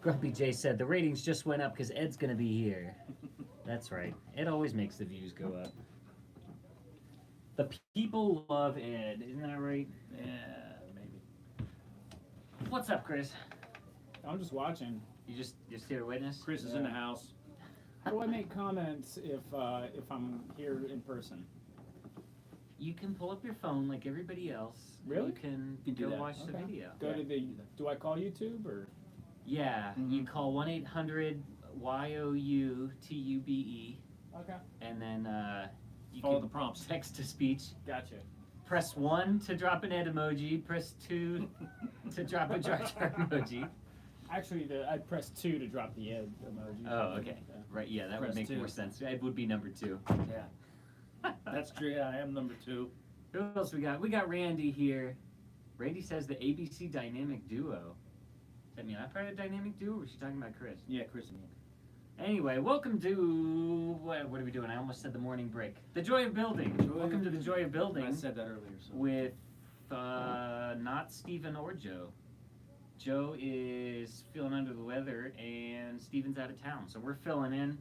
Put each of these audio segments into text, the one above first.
Grumpy J said the ratings just went up because Ed's gonna be here. That's right. Ed always makes the views go up. The people love Ed, isn't that right? Yeah, maybe. What's up, Chris? I'm just watching. You just here to witness? Chris is in the house. How do I make comments if I'm here in person? You can pull up your phone like everybody else. Really? You can You can do go that. watch the Okay. video. Go to the. Do I call YouTube or? Yeah, you call 1-800-YOUTUBE, Okay. and then you Follow can the prompts. text to speech. Gotcha. Press 1 to drop an Ed emoji. Press 2 to drop a Jar Jar emoji. Actually, I'd press 2 to drop the Ed emoji. Oh, okay. Right, yeah, that would Press make 2. more sense. Ed would be number 2. Yeah. That's true. Yeah, I am number 2. Who else we got? We got Randy here. Randy says the ABC Dynamic Duo. Does that mean I'm part of Dynamic Duo, or is she talking about Chris? Yeah, Chris and me. Anyway, welcome to what are we doing? I almost said the morning break. The Joy of Building. Welcome to the Joy of Building. I said that earlier. So. With not Steven or Joe. Joe is feeling under the weather, and Steven's out of town, so we're filling in.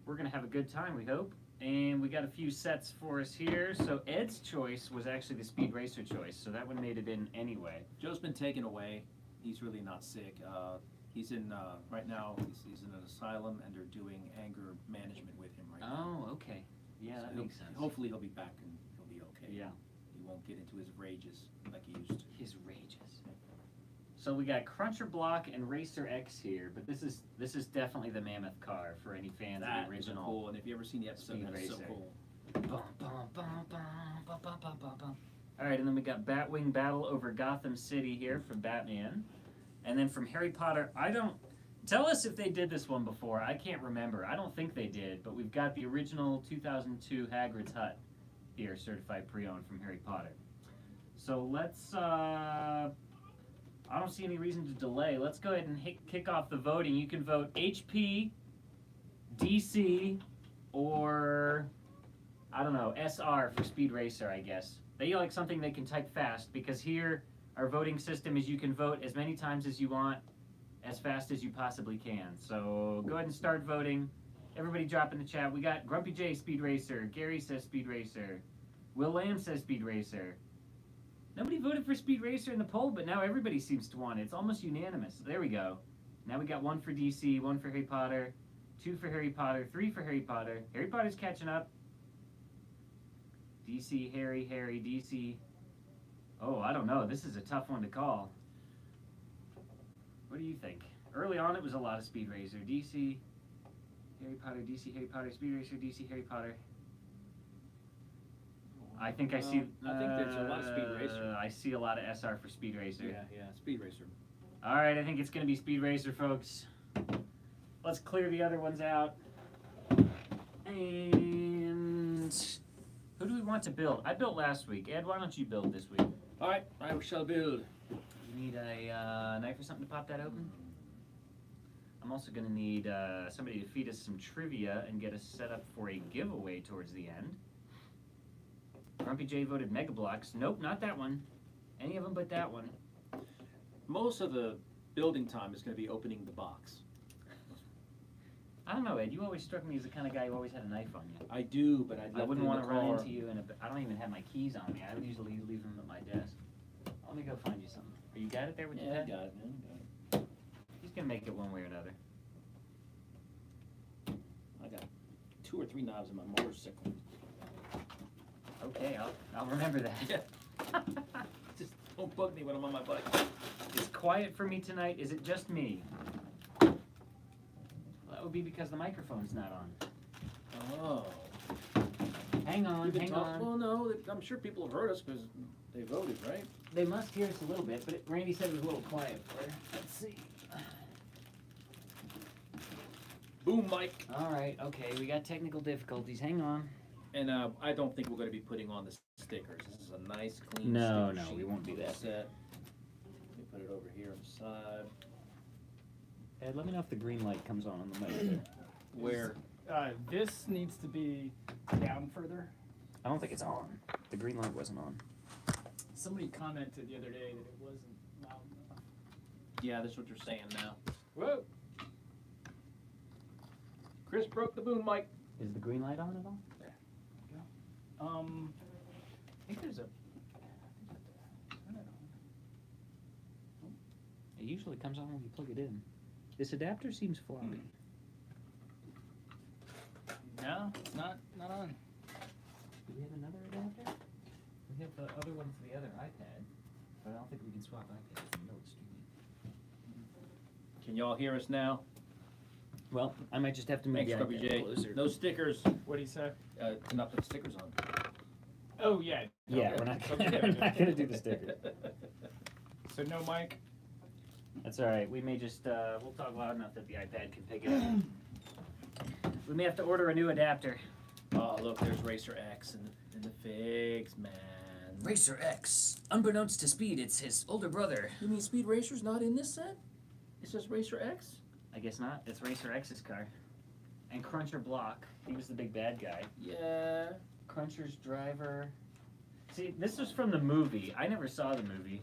We're gonna have a good time, we hope. And we got a few sets for us here. So Ed's choice was actually the Speed Racer choice, so that one made it in anyway. Joe's been taken away. He's really not sick. He's in right now. He's in an asylum, and they're doing anger management with him right now. Oh, okay. Yeah, So that makes sense. Hopefully, he'll be back and he'll be okay. Yeah. He won't get into his rages like he used to. His rages. So we got Cruncher Block and Racer X here, but this is definitely the Mammoth Car for any fans That of the is original. cool. And if you ever seen the episode, Speed that's so Racer. cool. Bum, bum, bum, bum, bum, bum, bum, bum, bum. All right, and then we got Batwing Battle over Gotham City here from Batman, and then from Harry Potter. I don't tell us if they did this one before. I can't remember. I don't think they did, but we've got the original 2002 Hagrid's Hut here, certified pre-owned from Harry Potter. So let's. I don't see any reason to delay. Let's go ahead and kick off the voting. You can vote HP, DC, or I don't know, SR for Speed Racer, I guess. They like something they can type fast, because here our voting system is you can vote as many times as you want, as fast as you possibly can. So go ahead and start voting. Everybody drop in the chat. We got Grumpy J, Speed Racer. Gary says Speed Racer. Will Lamb says Speed Racer. Nobody voted for Speed Racer in the poll, but now everybody seems to want it. It's almost unanimous. There we go. Now we got 1 for DC, 1 for Harry Potter, 2 for Harry Potter, 3 for Harry Potter. Harry Potter's catching up. DC, Harry, DC. Oh, I don't know. This is a tough one to call. What do you think? Early on, it was a lot of Speed Racer. DC, Harry Potter, DC, Harry Potter, Speed Racer, DC, Harry Potter. I think I see. I think there's a lot of Speed Racer. I see a lot of SR for Speed Racer. Yeah, Speed Racer. All right, I think it's going to be Speed Racer, folks. Let's clear the other ones out. And who do we want to build? I built last week. Ed, why don't you build this week? All right, I shall build. You need a knife or something to pop that open? I'm also going to need somebody to feed us some trivia and get us set up for a giveaway towards the end. Grumpy J voted Mega Blocks. Nope, not that one. Any of them but that one. Most of the building time is going to be opening the box. I don't know, Ed. You always struck me as the kind of guy who always had a knife on you. I do, but I wouldn't want to run into you, and I don't even have my keys on me. I usually leave them at my desk. Let me go find you something. Are you got it there with your Yeah, I head? got it, man. I got it. He's gonna make it one way or another. I got 2 or 3 knobs in my motorcycle. Okay, I'll remember that. Yeah. Just don't bug me when I'm on my bike. It's quiet for me tonight. Is it just me? That would be because the microphone's not on. Oh. Hang on, You've been hang talking. on. Well, no, I'm sure people have heard us because they voted, right? They must hear us a little bit, but Randy said it was a little quiet for her. Let's see. Boom, Mike. All right, okay, we got technical difficulties. Hang on. And I don't think we're going to be putting on the stickers. This is a nice, clean No, sticker no, sheet we won't do that. Set. Let me put it over here on the side. Ed, let me know if the green light comes on the mic. Where? This needs to be down further. I don't think it's on. The green light wasn't on. Somebody commented the other day that it wasn't loud enough. Yeah, that's what you're saying now. Whoa. Chris broke the boom mic. Is the green light on at all? I think there's a. Turn it on. It usually comes on when you plug it in. This adapter seems floppy. No, it's not on. Do we have another adapter? We have the other one for the other iPad, but I don't think we can swap iPads in the middle of streaming. Can y'all hear us now? Well, I might just have to move Thanks, the iPad closer. WJ. No stickers. What do you say? To not put stickers on. Oh yeah. Yeah, we're not gonna do the sticker. So no mic. That's all right. We may just we'll talk loud enough that the iPad can pick it up. We may have to order a new adapter. Oh, look, there's Racer X in the figs, man. Racer X. Unbeknownst to Speed, it's his older brother. You mean Speed Racer's not in this set? It says Racer X? I guess not. It's Racer X's car. And Cruncher Block. He was the big bad guy. Yeah. Cruncher's driver. See, this was from the movie. I never saw the movie.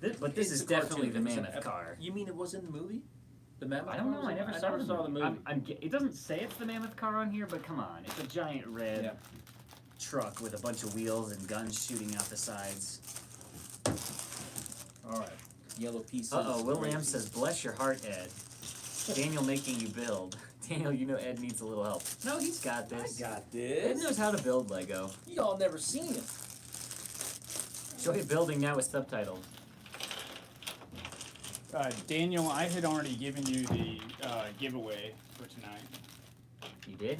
But this It's is a definitely cartoon. the It's an Mammoth Car. You mean it was in the movie? The Mammoth I don't Car know. was I in- never saw the movie. movie. It doesn't say it's the Mammoth Car on here, but come on. It's a giant red truck with a bunch of wheels and guns shooting out the sides. All right. Yellow pieces. Uh-oh, Will Lamb says, bless your heart, Ed. Daniel making you build. Daniel, you know Ed needs a little help. No, he's got this. I got Ed this. knows how to build Lego. Y'all never seen him. Enjoy building now with subtitles. Daniel, I had already given you the giveaway for tonight. You did?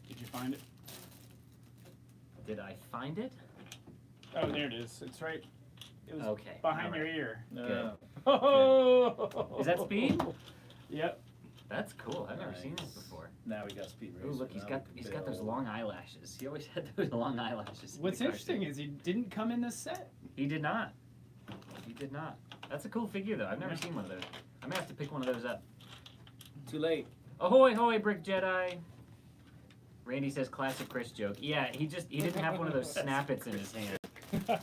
Did you find it? Did I find it? Oh, there it is. It's right. It was Okay. behind all your right. ear. No. Oh! Is that Speed? Yep. That's cool. I've never seen this Nice. before. Now we got Speed Racer. Ooh, look, he's Now got we can those build. long eyelashes. He always had those long eyelashes. in What's the interesting cartoon. is he didn't come in this set. He did not. He did not. That's a cool figure, though. I've never seen one of those. I'm gonna have to pick one of those up. Too late. Ahoy, hoy, Brick Jedi. Randy says classic Chris joke. Yeah, he didn't have one of those snappets in his hand.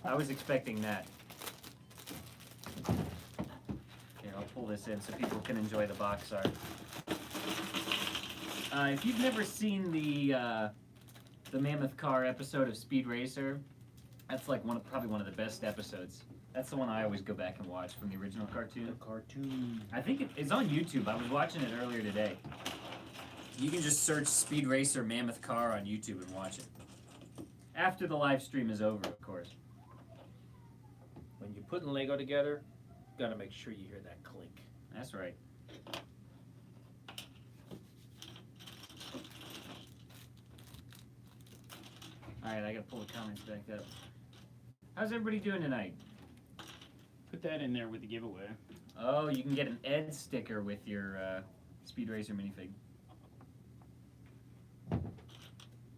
I was expecting that. Here, I'll pull this in so people can enjoy the box art. If you've never seen the Mammoth Car episode of Speed Racer, that's like probably one of the best episodes. That's the one I always go back and watch from the original cartoon. Cartoon. I think it's on YouTube. I was watching it earlier today. You can just search Speed Racer Mammoth Car on YouTube and watch it. After the live stream is over, of course. When you're putting Lego together, gotta make sure you hear that clink. That's right. Alright, I gotta pull the comments back up. How's everybody doing tonight? Put that in there with the giveaway. Oh, you can get an Ed sticker with your Speed Racer minifig.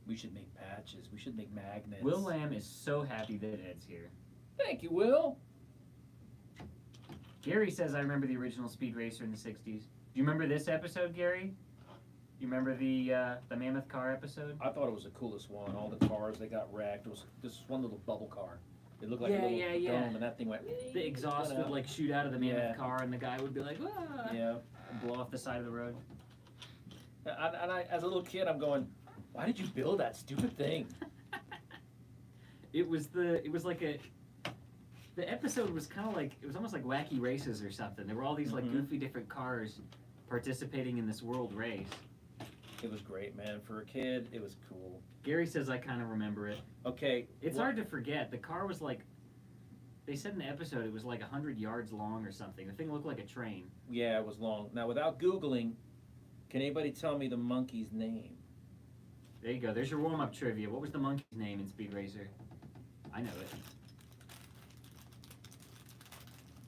We should make patches. We should make magnets. Will Lamb is so happy that Ed's here. Thank you, Will. Gary says, I remember the original Speed Racer in the 60s. Do you remember this episode, Gary? You remember the Mammoth Car episode? I thought it was the coolest one. All the cars, they got wrecked. It was this one little bubble car. It looked like Yeah, a little yeah. dome, and that thing went. The exhaust you know. would like shoot out of the Mammoth Yeah. Car, and the guy would be like, ah, Yeah. and blow off the side of the road. And I, as a little kid, I'm going, why did you build that stupid thing? It was like the episode was kind of like, it was almost like Wacky Races or something. There were all these like Mhm. goofy different cars participating in this world race. It was great, man. For a kid, it was cool. Gary says I kind of remember it. Okay. It's hard to forget. The car was like, they said in the episode it was like 100 yards long or something. The thing looked like a train. Yeah, it was long. Now, without Googling, can anybody tell me the monkey's name? There you go. There's your warm-up trivia. What was the monkey's name in Speed Racer? I know it.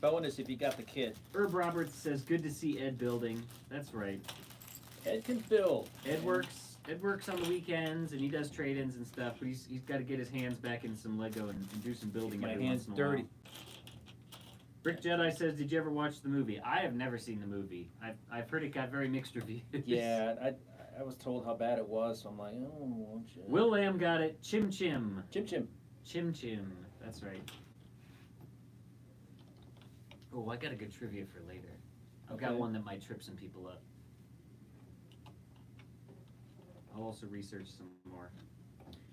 Bonus if you got the kid. Herb Roberts says, good to see Ed building. That's right. Ed can build. Ed works on the weekends and he does trade-ins and stuff, but he's got to get his hands back in some Lego and do some building My every hand's once in a while. dirty. Brick Jedi says, did you ever watch the movie? I have never seen the movie. I've heard it got very mixed reviews. Yeah, I was told how bad it was, so I'm like, oh, won't you? Will Lamb got it. Chim Chim. Chim Chim. Chim Chim. That's right. Oh, I got a good trivia for later. I've got Okay. one that might trip some people up. I'll also research some more.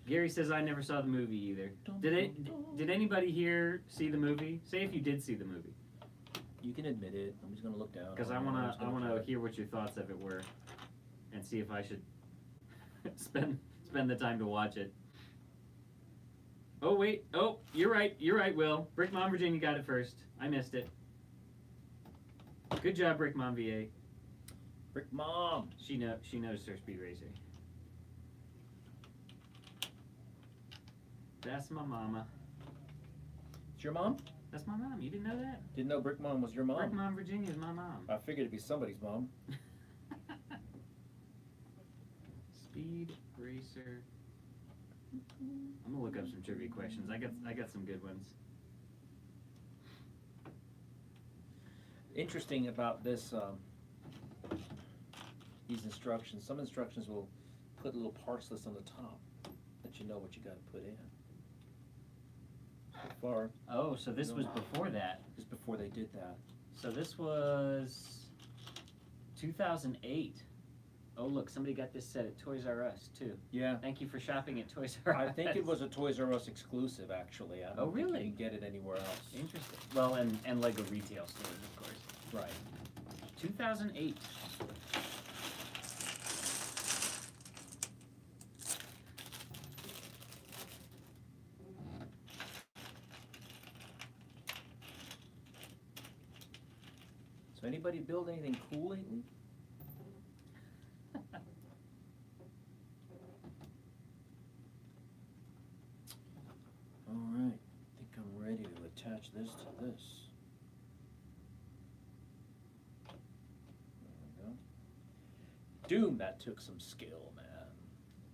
Gary says I never saw the movie either. Did anybody here see the movie? Say if you did see the movie, You can admit it. I'm just gonna look down. because I wanna hear what your thoughts of it were, and see if I should spend the time to watch it. Oh wait, oh you're right, Will. Brick Mom Virginia got it first. I missed it. Good job, Brick Mom VA. Brick Mom. She knows her Speed Racer. That's my mama. It's your mom? That's my mom. You didn't know that? Didn't know Brick Mom was your mom. Brick Mom Virginia is my mom. I figured it'd be somebody's mom. Speed Racer. I'm gonna look up some trivia questions. I got some good ones. Interesting about this, these instructions. Some instructions will put a little parts list on the top, that you know what you got to put in. So far, Oh, so this was before that. just before they did that. So this was 2008. Oh look, somebody got this set at Toys R Us too. Yeah. Thank you for shopping at Toys R Us. I think it was a Toys R Us exclusive, actually. I don't Oh, really? think you can get it anywhere else. Interesting. Well, and Lego retail stores, of course. Right. 2008. So anybody build anything cool lately? Alright, I think I'm ready to attach this to this. There we go. Doom, that took some skill, man.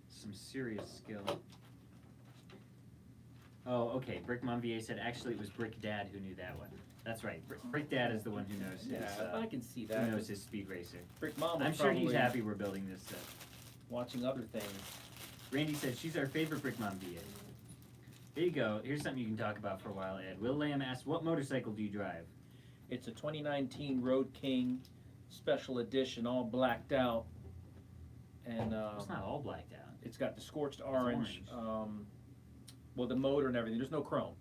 Some serious skill. Oh, okay. Brick Mom VA said actually it was Brick Dad who knew that one. That's right. Brick Dad is the one who knows his. Yeah, I can see Who that. knows his Speed Racer. Brick Mom was I'm sure he's probably happy we're building this set. watching other things. Randy said she's our favorite Brick Mom VA. There you go. Here's something you can talk about for a while, Ed. Will Lamb asked, what motorcycle do you drive? It's a 2019 Road King Special Edition, all blacked out. And It's not all blacked out. it's got the scorched orange. orange. Well, the motor and everything. There's no chrome.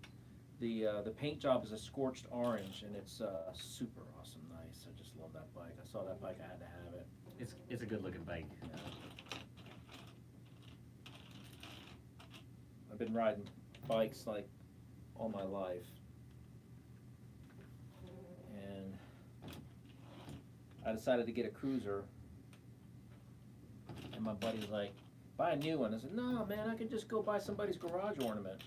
The paint job is a scorched orange, and it's super awesome, nice. I just love that bike. I saw that bike, I had to have it. It's a good looking bike. Yeah. I've been riding bikes like all my life, and I decided to get a cruiser, and my buddy's like, buy a new one. I said, no man, I can just go buy somebody's garage ornament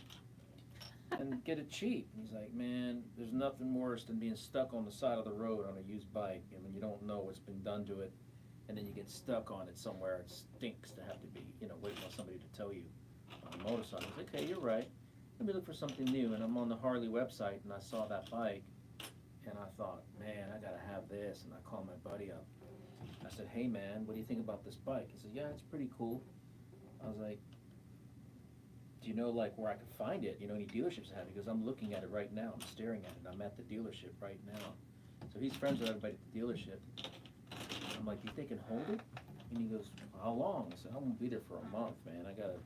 and get it cheap. And he's like, man, there's nothing worse than being stuck on the side of the road on a used bike, and when you don't know what's been done to it, and then you get stuck on it somewhere. It stinks to have to be, waiting on somebody to tell you on a motorcycle. I was like, okay, you're right. Let me look for something new. And I'm on the Harley website, and I saw that bike, and I thought, man, I gotta have this. And I called my buddy up. I said, hey man, what do you think about this bike? He said, yeah, it's pretty cool. I was like, do you know like where I could find it? Any dealerships have it? Because I'm looking at it right now. I'm staring at it. I'm at the dealership right now. So he's friends with everybody at the dealership. I'm like, you think they can hold it? And he goes, how long? I said, I'm gonna be there for a month, man. I gotta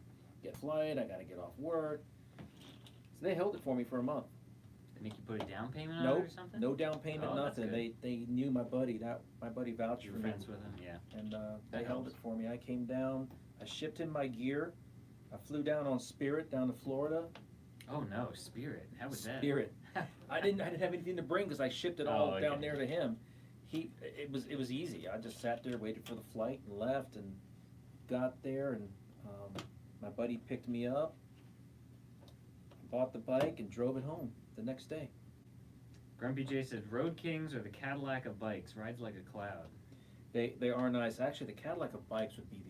get flight, I gotta get off work. So they held it for me for a month. They make you put a down payment on Nope, it or something? no down payment, Oh, that's nothing. good. They knew my buddy. My buddy vouched You for were me. friends with him, yeah. And That they held helps. it for me. I came down, I shipped him my gear. I flew down on Spirit down to Florida. Oh no, Spirit. How was that? Spirit. I didn't have anything to bring because I shipped it all Oh, down okay. there to him. It was easy. I just sat there, waited for the flight, and left, and got there, and my buddy picked me up, bought the bike, and drove it home the next day. Grumpy J said, Road Kings are the Cadillac of bikes. Rides like a cloud. They are nice. Actually, the Cadillac of bikes would be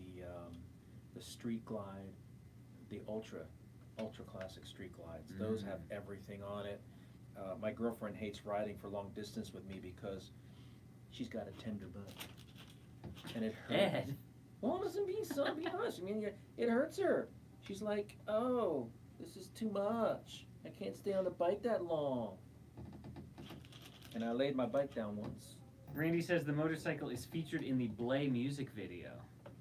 the Street Glide, the ultra classic Street Glides. Those have everything on it. My girlfriend hates riding for long distance with me because she's got a tender butt, and it hurts. Ed. Well, listen, be honest. I mean, it hurts her. She's like, oh, this is too much. I can't stay on the bike that long. And I laid my bike down once. Randy says the motorcycle is featured in the Blay music video.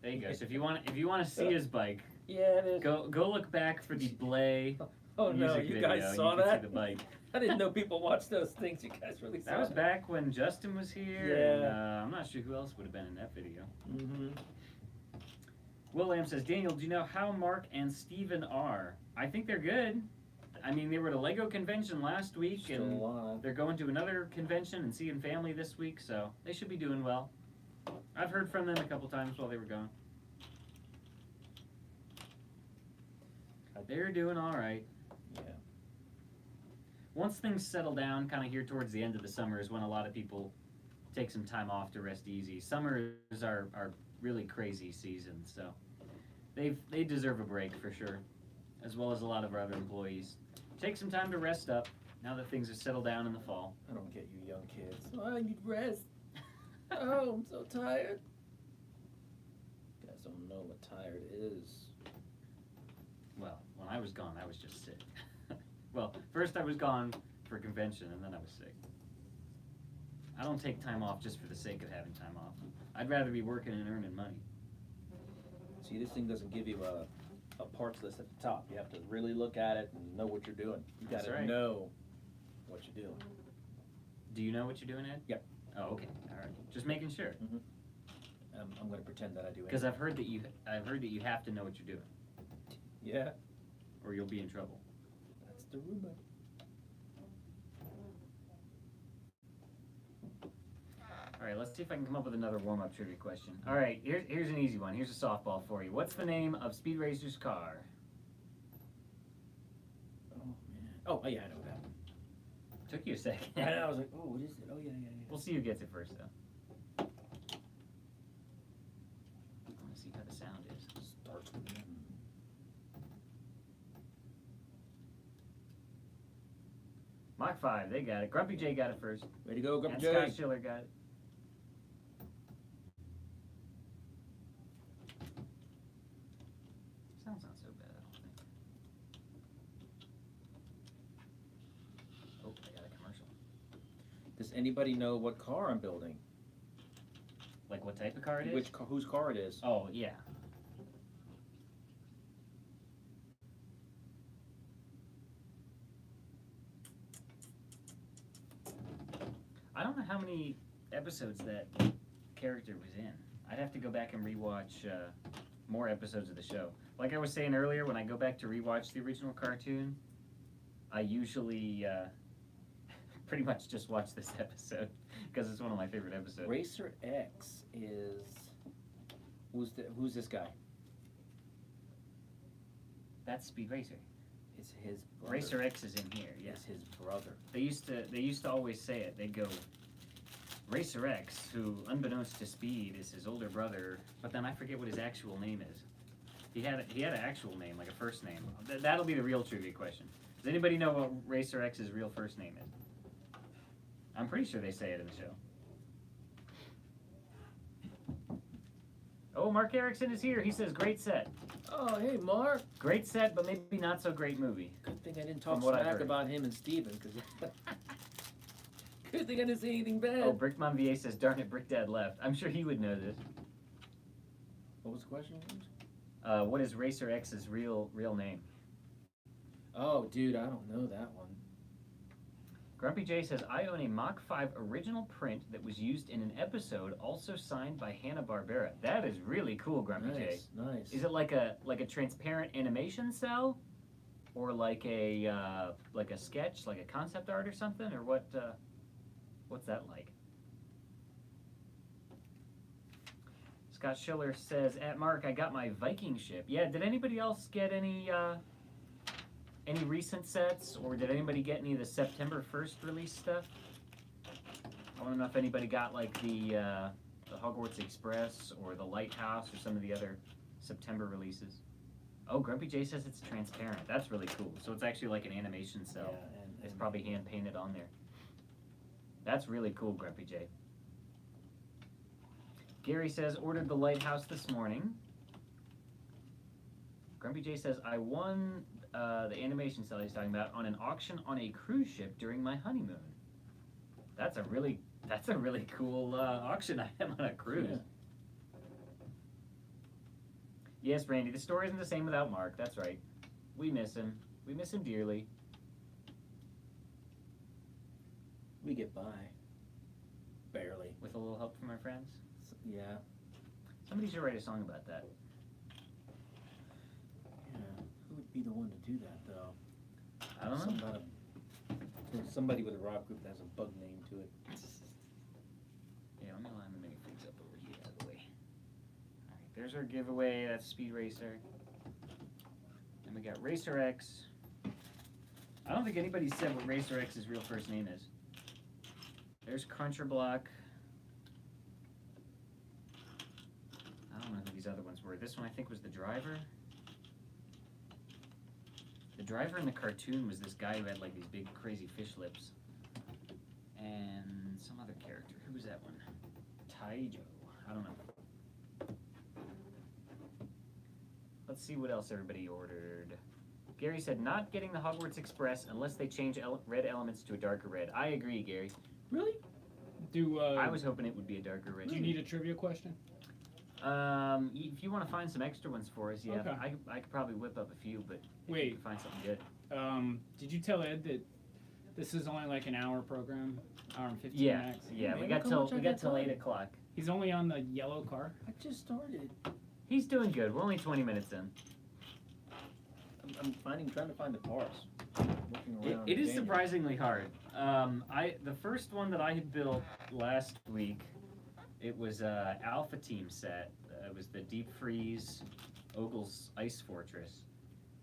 There you go. So if you want to see his bike, Yeah, it is. go look back for the Blay Oh no, music you video. guys and saw you can that? see the bike. I didn't know people watched those things. You guys really saw That was that? back when Justin was here. Yeah. And, I'm not sure who else would have been in that video. Mm-hmm. Will Lamb says, Daniel, do you know how Mark and Steven are? I think they're good. I mean, they were at a Lego convention last week, Still and alive. they're going to another convention and seeing family this week, so they should be doing well. I've heard from them a couple times while they were gone. They're doing all right. Yeah. Once things settle down, kind of here towards the end of the summer, is when a lot of people take some time off to rest easy. Summers are really crazy season, so they deserve a break for sure, as well as a lot of our other employees. Take some time to rest up now that things have settled down in the fall. I don't get you young kids. Oh, I need rest. Oh, I'm so tired. You guys don't know what tired is. Well, when I was gone, I was just sick. Well, first I was gone for a convention, and then I was sick. I don't take time off just for the sake of having time off. I'd rather be working and earning money. See, this thing doesn't give you a parts list at the top. You have to really look at it and know what you're doing. You That's gotta right. know what you're doing. Do you know what you're doing, Ed? Yep. Oh, okay. All right. Just making sure. I'm going to pretend that I do. Because I've heard that you have to know what you're doing, Yeah, or you'll be in trouble. that's the rumor. All right. Let's see if I can come up with another warm-up trivia question. All right. Here's an easy one. Here's a softball for you. What's the name of Speed Racer's car? Oh man. Oh yeah, I know that. Took you a second. And I was like, oh, what is it? Oh yeah. We'll see who gets it first, though. I want to see how the sound is. Starts with M. Mach 5, they got it. Grumpy J got it first. Way to go, Grumpy And J. Scott Schiller got it. Sounds not so bad, I don't think. Oh, I got a commercial. Does anybody know what car I'm building? Like what type of car it is? Whose car it is? Oh, yeah. I don't know how many episodes that character was in. I'd have to go back and rewatch more episodes of the show. Like I was saying earlier, when I go back to rewatch the original cartoon, I usually pretty much just watch this episode because it's one of my favorite episodes. Racer X is who's this guy? That's Speed Racer. It's his brother. Racer X is in here. Yes, It's his brother. They used to always say it. They'd go, Racer X, who unbeknownst to Speed is his older brother, but then I forget what his actual name is. He had an actual name, like a first name. That'll be the real trivia question. Does anybody know what Racer X's real first name is? I'm pretty sure they say it in the show. Oh, Mark Erickson is here. He says, great set. Oh, hey, Mark. Great set, but maybe not so great movie. Good thing I didn't talk From what I've smack heard. about him and Steven, because good thing I didn't say anything bad. Oh, Brickmon VA says, darn it, Brick Dad left. I'm sure he would know this. What was the question? What is Racer X's real name? Oh, dude, I don't know that one. Grumpy J says, I own a Mach 5 original print that was used in an episode, also signed by Hanna-Barbera. That is really cool, Grumpy J. Nice. Is it like a transparent animation cell, or like a sketch, like a concept art or something, or what's that like? Scott Schiller says, at Mark, I got my Viking ship. Yeah, did anybody else get any recent sets, or did anybody get any of the September 1st release stuff? I want to know if anybody got like the Hogwarts Express or the Lighthouse or some of the other September releases. Oh, Grumpy J says it's transparent. That's really cool. So it's actually like an animation cell. Yeah, and It's probably hand painted on there. That's really cool, Grumpy J. Gary says, ordered the Lighthouse this morning. Grumpy J says, I won the animation cell he's talking about on an auction on a cruise ship during my honeymoon. That's a really That's a really cool auction item on a cruise. Yeah. Yes, Randy, the story isn't the same without Mark. That's right. We miss him. We miss him dearly. We get by. Barely. With a little help from our friends. Yeah. Somebody should write a song about that. Yeah. Who would be the one to do that, though? I don't know. Somebody with a rock group that has a bug name to it. Yeah, let me line the minifigs up over here out of the way. Alright, there's our giveaway. That's Speed Racer. And we got Racer X. I don't think anybody said what Racer X's real first name is. There's Cruncher Block. I don't know who these other ones were. This one I think was the driver. The driver in the cartoon was this guy who had like these big crazy fish lips. And some other character. Who was that one? Taijo. I don't know. Let's see what else everybody ordered. Gary said not getting the Hogwarts Express unless they change red elements to a darker red. I agree, Gary. Really? I was hoping it would be a darker red. Do you need a trivia question? If you want to find some extra ones for us, yeah. Okay. I could probably whip up a few, but if Wait. you can find something good. Did you tell Ed that this is only like an hour program? Hour and 15 Yeah, max? yeah. Man, We got look how much I till got 8 done. o'clock. He's only on the yellow car? I just started. He's doing good. We're only 20 minutes in. I'm trying to find the parts. Looking around. It is Daniel. surprisingly hard. The first one that I had built last week, it was a Alpha Team set. It was the Deep Freeze Ogle's Ice Fortress,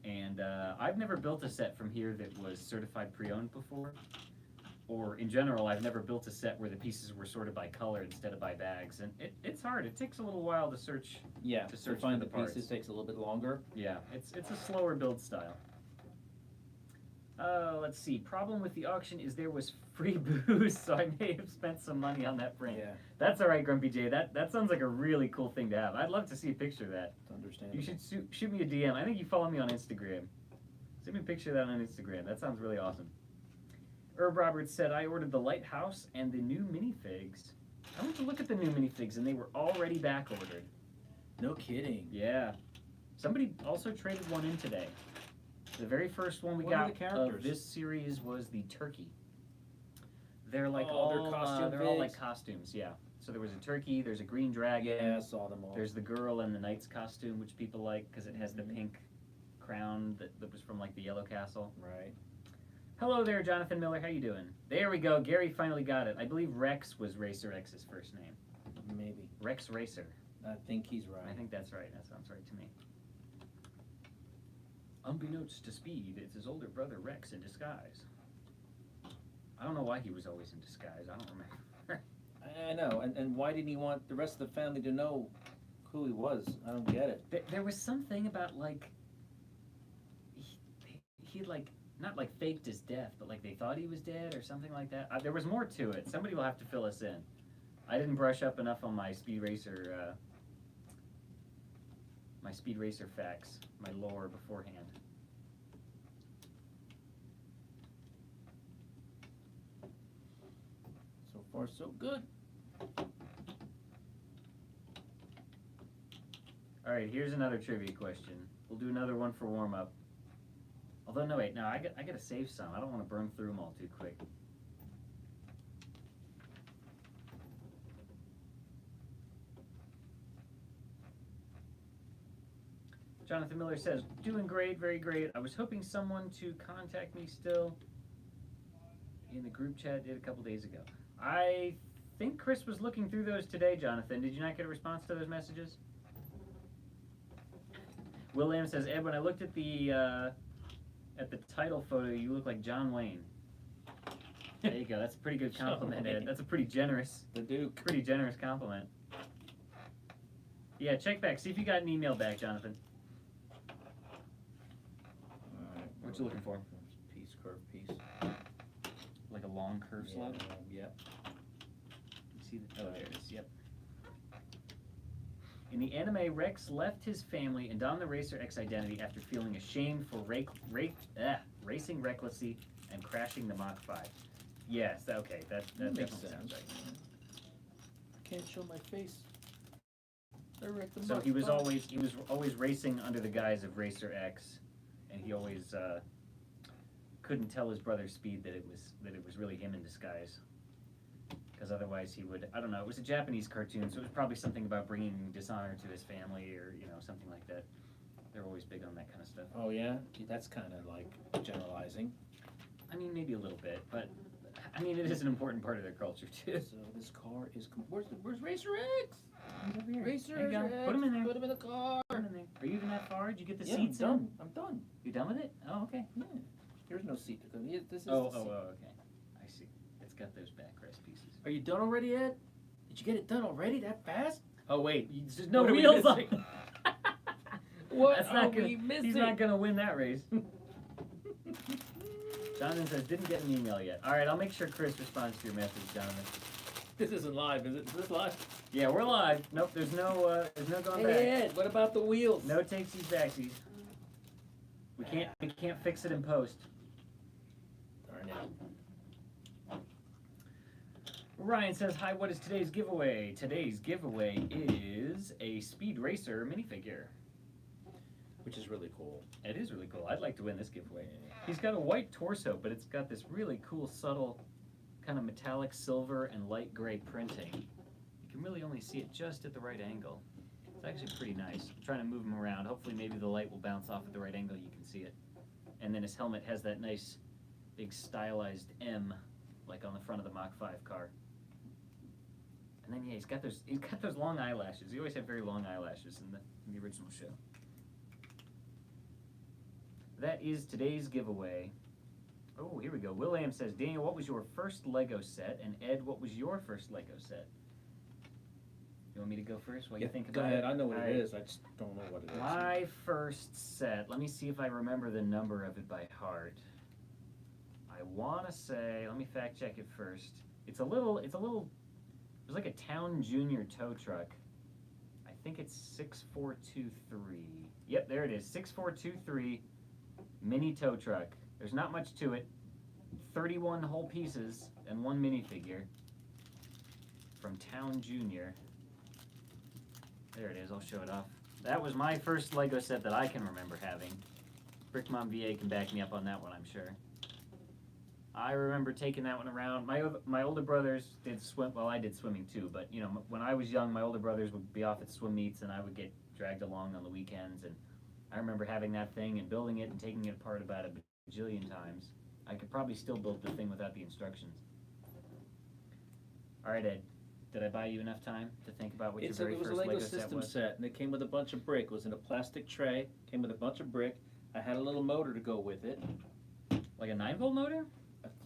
and I've never built a set from here that was certified pre-owned before, or in general, I've never built a set where the pieces were sorted by color instead of by bags, and it's hard. It takes a little while to search. Yeah, to to search find for the the parts. pieces takes a little bit longer. Yeah, it's a slower build style. Let's see. Problem with the auction is there was free booze, so I may have spent some money on that print. Yeah, That's all right, Grumpy J. That sounds like a really cool thing to have. I'd love to see a picture of that. it's understandable. You should shoot me a DM. I think you follow me on Instagram. Send me a picture of that on Instagram. That sounds really awesome. Herb Roberts said, I ordered the Lighthouse and the new minifigs. I went to look at the new minifigs and they were already back ordered. No kidding. Yeah. Somebody also traded one in today. The very first one we What are got the characters? of this series was the turkey. They're like Oh, they're all costume they're all like figs? costumes, yeah. So there was a turkey, there's a green dragon. Yeah, I saw them all. There's the girl in the knight's costume, which people like because it has the Mhm. pink crown that was from like the Yellow Castle. Right. Hello there, Jonathan Miller. How you doing? There we go. Gary finally got it. I believe Rex was Racer X's first name. Maybe. Rex Racer. I think he's right. I think that's right. That sounds right to me. Unbeknownst to Speed, it's his older brother Rex in disguise. I don't know why he was always in disguise. I don't remember. I know. And why didn't he want the rest of the family to know who he was? I don't get it. There was something about like he like not like faked his death, but like they thought he was dead or something like that. There was more to it. Somebody will have to fill us in. I didn't brush up enough on my Speed Racer facts, my lore beforehand. So far, so good. All right, here's another trivia question. We'll do another one for warm up. Although no, wait, no, I got to save some. I don't want to burn through them all too quick. Jonathan Miller says, doing great, very great. I was hoping someone to contact me still in the group chat did a couple days ago. I think Chris was looking through those today, Jonathan. Did you not get a response to those messages? William says, Ed, when I looked at the title photo, you look like John Wayne. There you go. That's a pretty good compliment, Ed. That's a pretty generous compliment. Yeah, check back. See if you got an email back, Jonathan. Alright. What you looking for? Piece, curved piece. Like a long curve slug? Yep. You see the, oh, there it is. Yep. In the anime, Rex left his family and donned the Racer X identity after feeling ashamed for racing recklessly and crashing the Mach 5. Yes. Okay. That Makes definitely sense. sounds right. I can't show my face. So he was always racing under the guise of Racer X, and he always couldn't tell his brother's speed that it was really him in disguise. Because otherwise he would, I don't know, it was a Japanese cartoon, so it was probably something about bringing dishonor to his family or, something like that. They're always big on that kind of stuff. Oh yeah, that's kind of like generalizing. I mean, maybe a little bit, but I mean, it is an important part of their culture too. So this car is. Where's Racer X? He's over here. Racer There you go. X. Put him in there. Put him in the car. Put him in there. Are you even that far? Did you get the Yeah, seats I'm done. in? I'm done. You done with it? Oh, okay. Yeah. There's no seat to go. Yeah, this is. Oh, the seat. okay. I see. It's got those backrest pieces. Are you done already, Ed? Did you get it done already that fast? Oh wait, there's no What are we wheels on. missing? What That's are not gonna, we missing? He's not gonna win that race. Jonathan says didn't get an email yet. All right, I'll make sure Chris responds to your message, Jonathan. This isn't live, is it? Is this live? Yeah, we're live. Nope, there's no going back. Hey Ed, what about the wheels? No takesies backsies. We can't fix it in post. Darn it. Ryan says, hi, what is today's giveaway? Today's giveaway is a Speed Racer minifigure. Which is really cool. It is really cool. I'd like to win this giveaway. He's got a white torso, but it's got this really cool, subtle, kind of metallic silver and light gray printing. You can really only see it just at the right angle. It's actually pretty nice. I'm trying to move him around. Hopefully maybe the light will bounce off at the right angle, you can see it. And then his helmet has that nice, big stylized M, like on the front of the Mach 5 car. And then yeah, he's got those long eyelashes. He always had very long eyelashes in the original show. That is today's giveaway. Oh, here we go. Will Am says, Daniel, what was your first Lego set? And Ed, what was your first Lego set? You want me to go first while you think about it? Go ahead, I know what All it right. is. I just don't know what it is. My first set, let me see if I remember the number of it by heart. I want to say, let me fact check it first. It was like a Town Junior tow truck. I think it's 6423. Yep, there it is, 6423 mini tow truck. There's not much to it. 31 whole pieces and one minifigure from Town Junior. There it is, I'll show it off. That was my first Lego set that I can remember having. Brick Mom VA can back me up on that one, I'm sure. I remember taking that one around. My older brothers did swim, well I did swimming too, but when I was young my older brothers would be off at swim meets and I would get dragged along on the weekends, and I remember having that thing and building it and taking it apart about a bajillion times. I could probably still build the thing without the instructions. Alright Ed, did I buy you enough time to think about what your very It was first a Lego Lego set system was? set, and it came with a bunch of brick. It was in a plastic tray, came with a bunch of brick. I had a little motor to go with it. Like a 9-volt motor?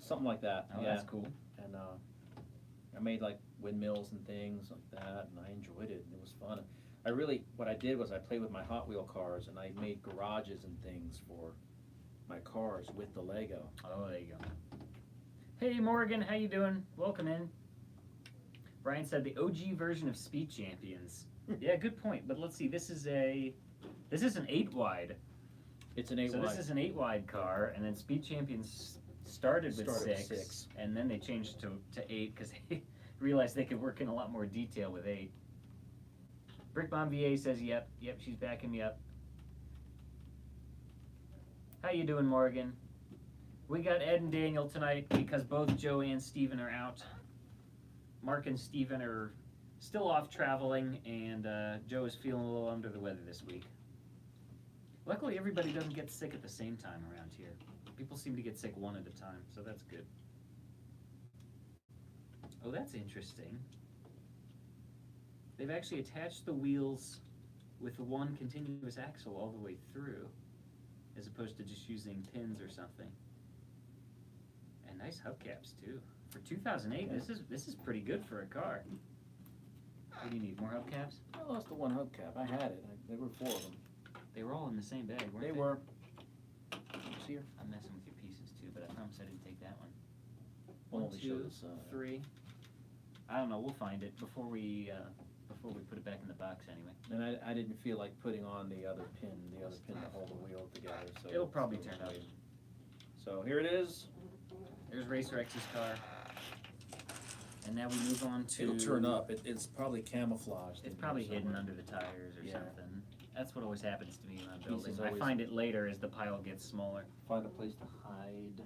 Something like that, Oh, yeah. that's cool. And I made like windmills and things like that, and I enjoyed it, and it was fun. What I did was I played with my Hot Wheel cars, and I made garages and things for my cars with the Lego. Oh, there you go. Hey Morgan, how you doing? Welcome in. Brian said the OG version of Speed Champions. Yeah, good point. But let's see, this is an 8-wide. It's an 8 So wide. this is an 8-wide car, and then Speed Champions started with 6, and then they changed to 8 because they realized they could work in a lot more detail with 8. Brick Mom VA says, yep, she's backing me up. How you doing, Morgan? We got Ed and Daniel tonight because both Joe and Steven are out. Mark and Steven are still off traveling, and Joe is feeling a little under the weather this week. Luckily, everybody doesn't get sick at the same time around here. People seem to get sick one at a time, so that's good. Oh, that's interesting. They've actually attached the wheels with one continuous axle all the way through, as opposed to just using pins or something. And nice hubcaps too. For 2008, this is pretty good for a car. What do you need, more hubcaps? I lost the one hubcap. I had it. There were 4 of them. They were all in the same bag, weren't they? They were. See here? I'm messing with your pieces too, but I promise I didn't take that one. We'll 1, only show 2, the side. 3. I don't know. We'll find it before we put it back in the box anyway. And I didn't feel like putting on the other pin to hold the wheel together. So It'll probably turn out. So here it is. There's Racer X's car. And now we move on to... It'll turn up. It's probably camouflaged. It's probably hidden under the tires or Yeah. something. That's what always happens to me when I'm building. Pieces I always- find it later as the pile gets smaller. Find a place to hide.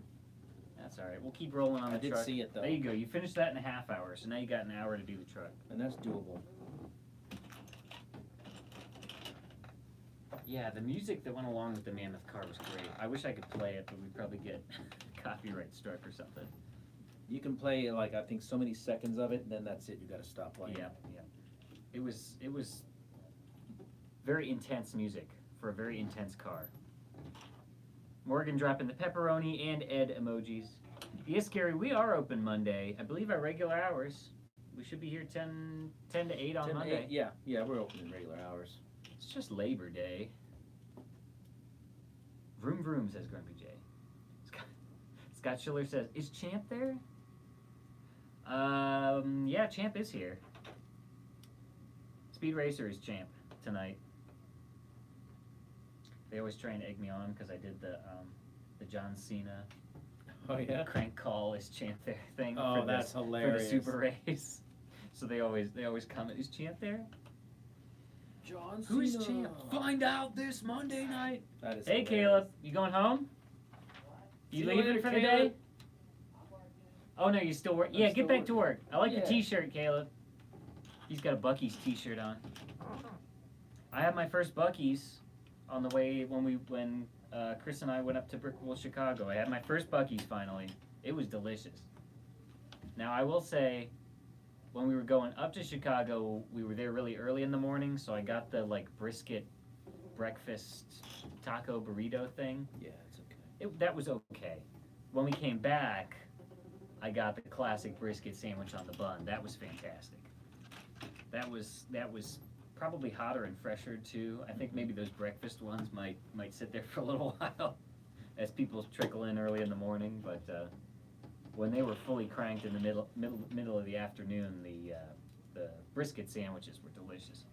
That's alright. We'll keep rolling on I the did truck. see it though. There you go. You finished that in a half hour, so now you got an hour to do the truck. And that's doable. Yeah, the music that went along with the Mammoth Car was great. I wish I could play it, but we'd probably get copyright struck or something. You can play like I think so many seconds of it, and then that's it. You got to stop playing. Yeah, yeah. It was very intense music for a very intense car. Morgan dropping the pepperoni and Ed emojis. Yes, Gary, we are open Monday. I believe our regular hours. We should be here 10 to 8 on 10 to Monday. 8, yeah, we're open in regular hours. It's just Labor Day. Vroom vroom, says Grumpy J. Scott Schiller says, is Champ there? Yeah, Champ is here. Speed Racer is Champ tonight. They always try and egg me on because I did the John Cena Oh yeah. crank call is Champ there thing. Oh, for that's the, hilarious. For the super race. So they always comment, is Champ there? John Who is Cena. Champ? Find out this Monday night. That is Hey, hilarious. Caleb, you going home? See You you leaving later, for the Caleb. day? Oh no, you still work. I'm Yeah, still get back to work. I like Yeah. the T-shirt, Caleb. He's got a Buc-ee's T-shirt on. I had my first Buc-ee's on the way when Chris and I went up to Brickell, Chicago. I had my first Buc-ee's finally. It was delicious. Now I will say, when we were going up to Chicago, we were there really early in the morning, so I got the like brisket breakfast taco burrito thing. Yeah, it's okay. That was okay. When we came back, I got the classic brisket sandwich on the bun. That was fantastic. That was probably hotter and fresher too. I think maybe those breakfast ones might sit there for a little while as people trickle in early in the morning. But when they were fully cranked in the middle of the afternoon, the brisket sandwiches were delicious.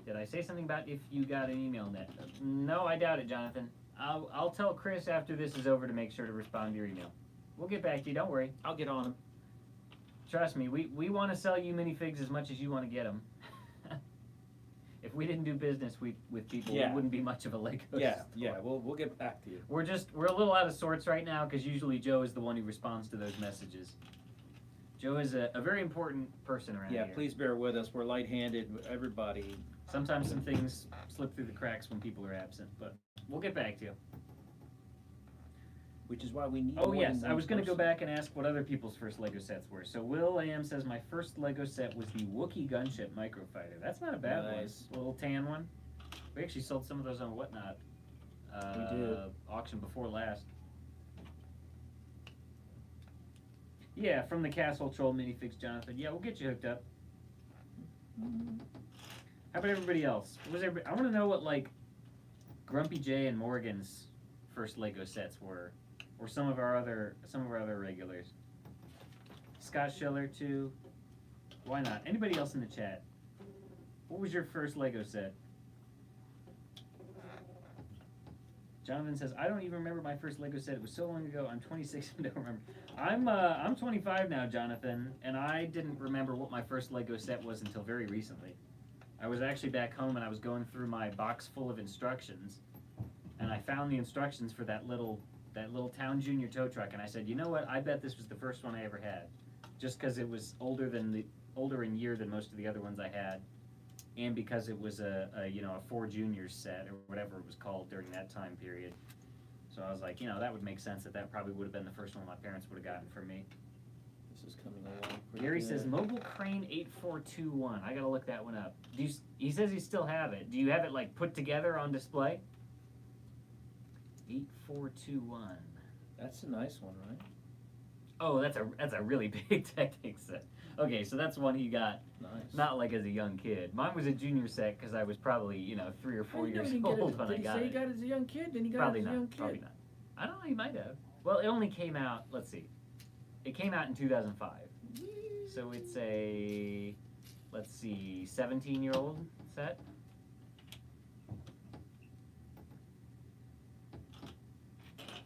Did I say something about if you got an email net? No, I doubt it, Jonathan. I'll tell Chris after this is over to make sure to respond to your email. We'll get back to you, don't worry. I'll get on him. Trust me, we want to sell you minifigs as much as you want to get them. If we didn't do business with people, Yeah. we wouldn't be much of a Lego Yeah, store. yeah. We'll get back to you. We're a little out of sorts right now because usually Joe is the one who responds to those messages. Joe is a very important person around Yeah, here. please bear with us. We're lightheaded. Everybody. Sometimes some things slip through the cracks when people are absent, but we'll get back to you. Which is why we need. Oh more yes, than I one was going to go person. back and ask what other people's first Lego sets were. So Will AM says my first Lego set was the Wookiee gunship microfighter. That's not a bad Nice. one. A little tan one. We actually sold some of those on Whatnot. We did. Auction before last. Yeah, from the Castle Troll minifigs, Jonathan. Yeah, we'll get you hooked up. How about everybody else? I want to know what like Grumpy J and Morgan's first Lego sets were, or some of our other regulars. Scott Schiller too. Why not? Anybody else in the chat? What was your first Lego set? Jonathan says, I don't even remember my first Lego set. It was so long ago. I'm 26 and don't remember. I'm 25 now, Jonathan, and I didn't remember what my first Lego set was until very recently. I was actually back home and I was going through my box full of instructions, and I found the instructions for that little Town Junior tow truck, and I said, you know what? I bet this was the first one I ever had, just because it was older in year than most of the other ones I had. And because it was a 4 Juniors set or whatever it was called during that time period. So I was like, that would make sense that probably would have been the first one my parents would have gotten for me. This is coming along. pretty Gary good. says Mobile Crane 8421. I gotta look that one up. He says you still have it. Do you have it like put together on display? 8421. That's a nice one, right? Oh, that's a really big Technic set. Okay, so that's one he got Nice. not like as a young kid. Mine was a junior set because I was probably 3 or 4 years old when I got Did he it. say he got it as a young kid? Then he got Probably it as a not. young kid. Probably not. I don't know. He might have. Well, it only came out. Let's see. It came out in 2005. So it's a 17-year-old set.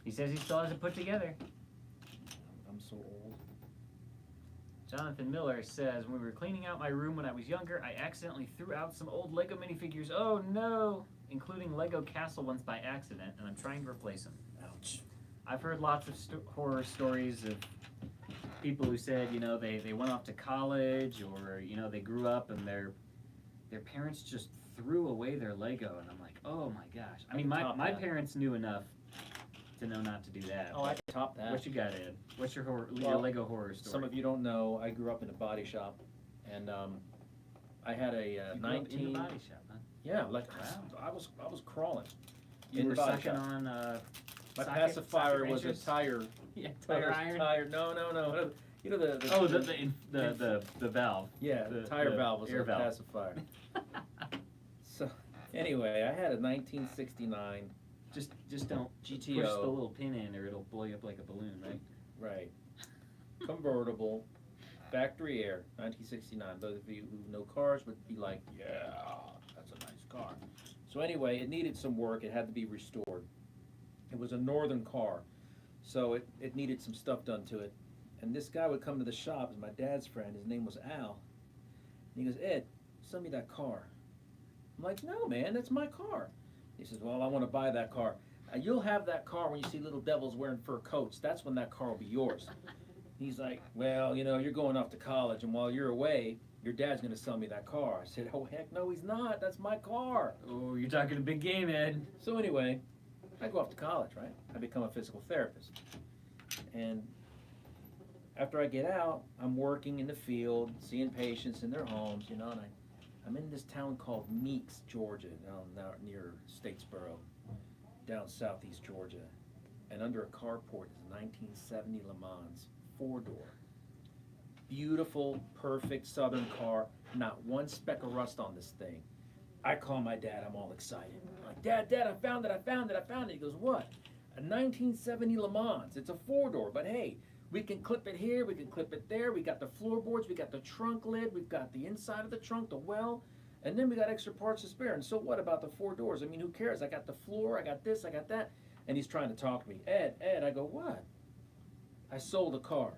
He says he still has it put together. I'm so old. Jonathan Miller says, when we were cleaning out my room when I was younger, I accidentally threw out some old Lego minifigures. Oh no! Including Lego Castle ones by accident, and I'm trying to replace them. Ouch. I've heard lots of horror stories of people who said, you know, they went off to college, or, you know, they grew up and their parents just threw away their Lego, and I'm like, oh my gosh. I mean, my parents knew enough to know not to do that. Oh, I can top that. What you got, Ed? What's your Well, Lego horror story? Some of you don't know, I grew up in a body shop, and I had a You grew up in the body shop, huh? Yeah, like Wow. I was crawling. You in were the body sucking shop. on My socket pacifier was a wrenches? tire. Yeah, tire iron. Tire. No. You know the Oh, the valve. yeah, the tire valve was air a valve. pacifier. So anyway, I had a 1969 Just don't GTO. push the little pin in, or it'll blow you up like a balloon, right? Right. Convertible, factory air, 1969. Those of you who know cars would be like, yeah, that's a nice car. So anyway, it needed some work. It had to be restored. It was a northern car, so it needed some stuff done to it. And this guy would come to the shop, as my dad's friend. His name was Al. And he goes, Ed, sell me that car. I'm like, no, man, that's my car. He says, well, I want to buy that car. You'll have that car when you see little devils wearing fur coats. That's when that car will be yours. He's like, well, you know, you're going off to college, and while you're away, your dad's going to sell me that car. I said, oh, heck no, he's not. That's my car. Oh, you're talking a big game, Ed. So anyway, I go off to college, right? I become a physical therapist. And after I get out, I'm working in the field, seeing patients in their homes, you know, and I'm in this town called Meeks, Georgia, down near Statesboro, down southeast Georgia. And under a carport is a 1970 Le Mans 4-door. Beautiful, perfect Southern car, not one speck of rust on this thing. I call my dad, I'm all excited. I'm like, Dad, I found it. He goes, what? A 1970 Le Mans. It's a 4-door, but hey, we can clip it here, we can clip it there. We got the floorboards, we got the trunk lid, we've got the inside of the trunk, the well, and then we got extra parts to spare. And so what about the 4 doors? I mean, who cares? I got the floor, I got this, I got that. And he's trying to talk to me. Ed, I go, what? I sold a car.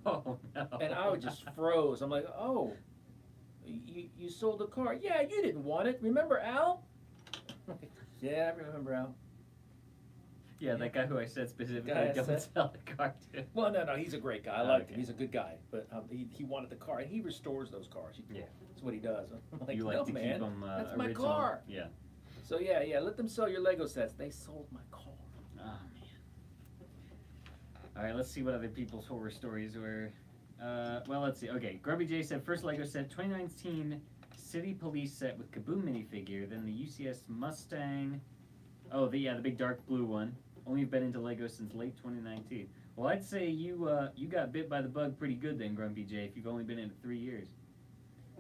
Oh, no. And I just froze. I'm like, oh, you sold a car? Yeah, you didn't want it. Remember Al? Yeah, I remember Al. Yeah, that guy who I said specifically Guy I don't said- sell the car to. Well, no, he's a great guy. I liked Okay. him. He's a good guy. But he wanted the car, and he restores those cars. Yeah. That's what he does. I'm like, You like no, to man, keep them that's my original. car. Yeah. So yeah, let them sell your Lego sets. They sold my car. Oh, man. All right, let's see what other people's horror stories were. Well, let's see. Okay, Grumpy J said, first Lego set, 2019 City Police set with Kaboom minifigure, then the UCS Mustang. Oh, the big dark blue one. Only been into Lego since late 2019. Well, I'd say you got bit by the bug pretty good then, Grumpy J, if you've only been in it 3 years.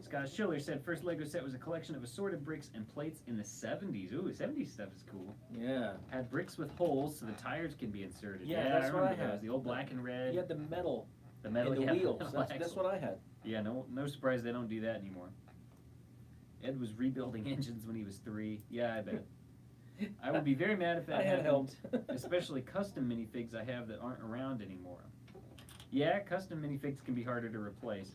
Scott Schiller said, first Lego set was a collection of assorted bricks and plates in the 70s. Ooh, 70s stuff is cool. Yeah. Had bricks with holes so the tires can be inserted. Yeah, that's what I remember those. had. The old black and red. You had the metal The metal in the yeah, wheels. metal That's axle. what I had. Yeah, no surprise they don't do that anymore. Ed was rebuilding engines when he was 3. Yeah, I bet. I would be very mad if that I had happened, help. especially custom minifigs I have that aren't around anymore. Yeah, custom minifigs can be harder to replace.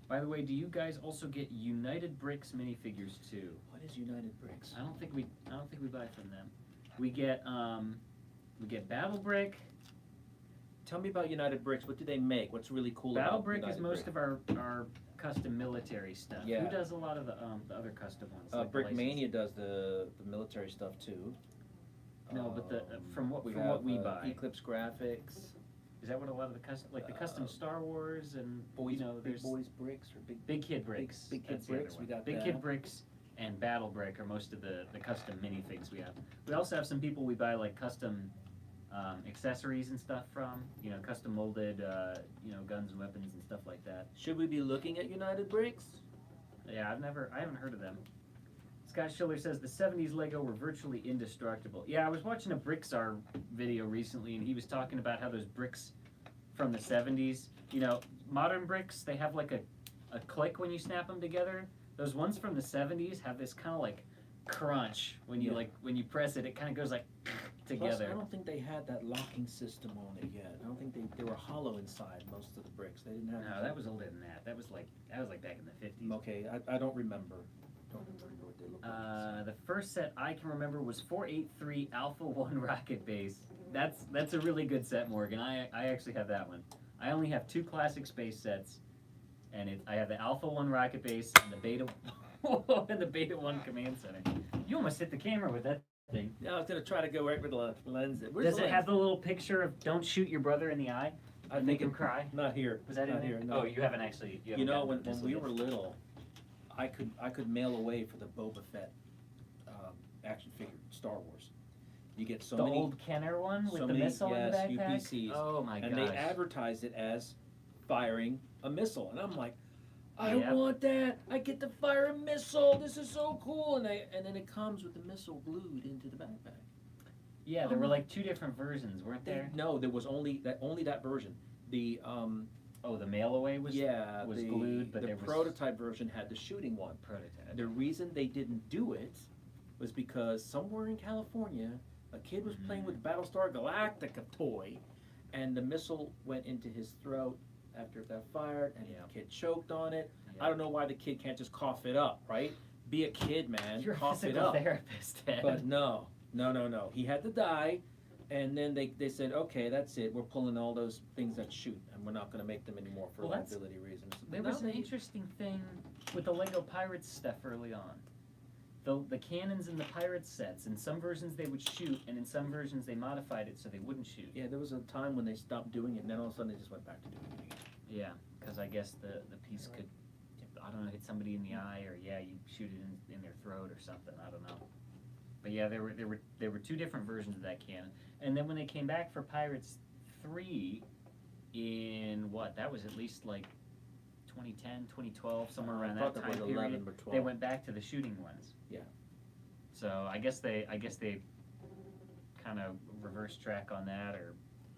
By the way, do you guys also get United Bricks minifigures too? What is United Bricks? I don't think we buy from them. We get Battle Brick. Tell me about United Bricks. What do they make? What's really cool Battle about Brick United is most Brick? of our custom military stuff. Yeah. Who does a lot of the other custom ones? like the Brick license- Mania does the military stuff too. No, but from what we have, buy. Eclipse Graphics. Is that what a lot of the custom, like the custom Star Wars and Boys, you know, Big there's Boys Bricks or Big Kid Bricks. Big Kid That's the other Bricks, we one. got Big that. Kid Bricks and Battle Brick are most of the custom minifigs we have. We also have some people we buy like custom accessories and stuff from. You know, custom molded guns and weapons and stuff like that. Should we be looking at United Bricks? Yeah, I haven't heard of them. Scott Schiller says the 70s Lego were virtually indestructible. Yeah, I was watching a Brickstar video recently, and he was talking about how those bricks from the 70s, you know, modern bricks, they have like a click when you snap them together. Those ones from the 70s have this kind of like crunch when you Yeah. when you press it. It kind of goes like, together. Plus, I don't think they had that locking system on it yet. I don't think they were hollow inside most of the bricks. They didn't have. No, that was older than that. That was like back in the 50s. Okay, I don't remember. Don't remember what they looked like. The first set I can remember was 483 Alpha 1 Rocket Base. That's a really good set, Morgan. I actually have that one. I only have 2 classic space sets, and I have the Alpha 1 Rocket Base and the Beta and the Beta 1 Command Center. You almost hit the camera with that thing. Yeah, I was gonna try to go right with the lens. Does it have the little picture of "Don't shoot your brother in the eye"? I Make him cry. Not here. Was that not in there? here? No. Oh, you haven't actually. You You know, haven't when gotten we this were little, I could mail away for the Boba Fett action figure, Star Wars. You get so the many. old Kenner one with so the many, missile in yes, the backpack. UPCs. Oh my gosh! And they advertised it as firing a missile, and I'm like, I Yep. want that. I get to fire a missile. This is so cool. And then it comes with the missile glued into the backpack. Yeah, there were like 2 different versions, weren't there? No, there was only that version. The Oh, the mail away was was glued, but the there was prototype version had the shooting one. prototype. The reason they didn't do it was because somewhere in California, a kid was playing with Battlestar Galactica toy, and the missile went into his throat after it got fired, and Yeah. the kid choked on it. Yeah. I don't know why the kid can't just cough it up, right? Be a kid, man. You're a cough it physical up. therapist, Ed. But no. He had to die, and then they said, okay, that's it. We're pulling all those things that shoot, and we're not going to make them anymore for Well, that's- liability reasons. There Now was an they- interesting thing with the Lego Pirates stuff early on. The cannons in the Pirates sets, in some versions they would shoot, and in some versions they modified it so they wouldn't shoot. Yeah, there was a time when they stopped doing it, and then all of a sudden they just went back to doing it again. Yeah, because I guess the piece could, I don't know, hit somebody in the eye, or yeah, you shoot it in their throat or something. I don't know. But yeah, there were 2 different versions of that cannon, and then when they came back for Pirates 3, in what, that was at least like 2010, 2012, somewhere around I thought that that time was period. 11 or 12. They went back to the shooting ones. Yeah. So I guess they kind of reversed track on that, or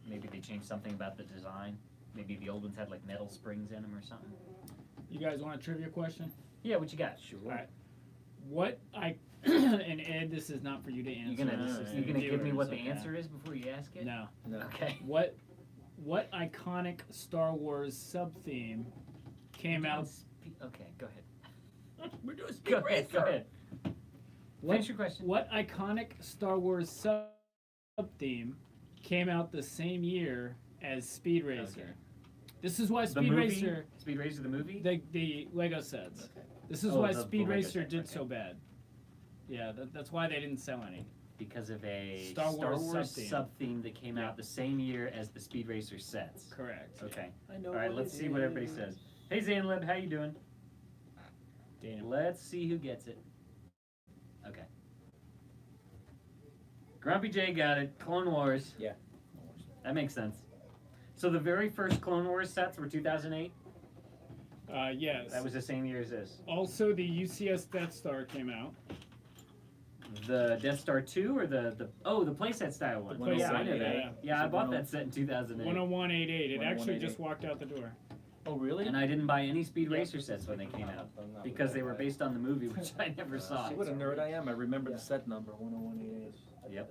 maybe they changed something about the design. Maybe the old ones had like metal springs in them or something. You guys want a trivia question? Yeah, what you got? Sure. All right. What and Ed, this is not for you to answer. You gonna this is you the gonna give me what the viewers, okay? answer is before you ask it? No. No. Okay. What iconic Star Wars sub theme came out? Okay, go ahead. We're doing Speed Go ahead. Go Racer. ahead. Finish your question. What iconic Star Wars sub theme came out the same year as Speed Racer? Okay. This is why The Speed movie? Racer, Speed Racer the movie? the Lego sets. Okay. This is Oh, why the Speed Lego Racer sets, did okay. so bad. Yeah, that's why they didn't sell any. Because of a Star Wars sub-theme that came out the same year as the Speed Racer sets. Correct. Okay. I know All right, what let's it see what everybody is. says. Hey Zanlib, how you doing? Damn. Let's see who gets it. Okay. Grumpy J got it. Clone Wars. Yeah. That makes sense. So the very first Clone Wars sets were 2008? Yes. That was the same year as this. Also, the UCS Death Star came out. The Death Star 2 or the playset style one? The playset, Yeah, I know yeah. that. Yeah, I bought that set in 2008. 10188. It actually 10188. just walked out the door. Oh, really? And I didn't buy any Speed Racer sets when they came out because they were based on the movie, which I never saw. See what a nerd I am. I remember the set number, 10188. Yep.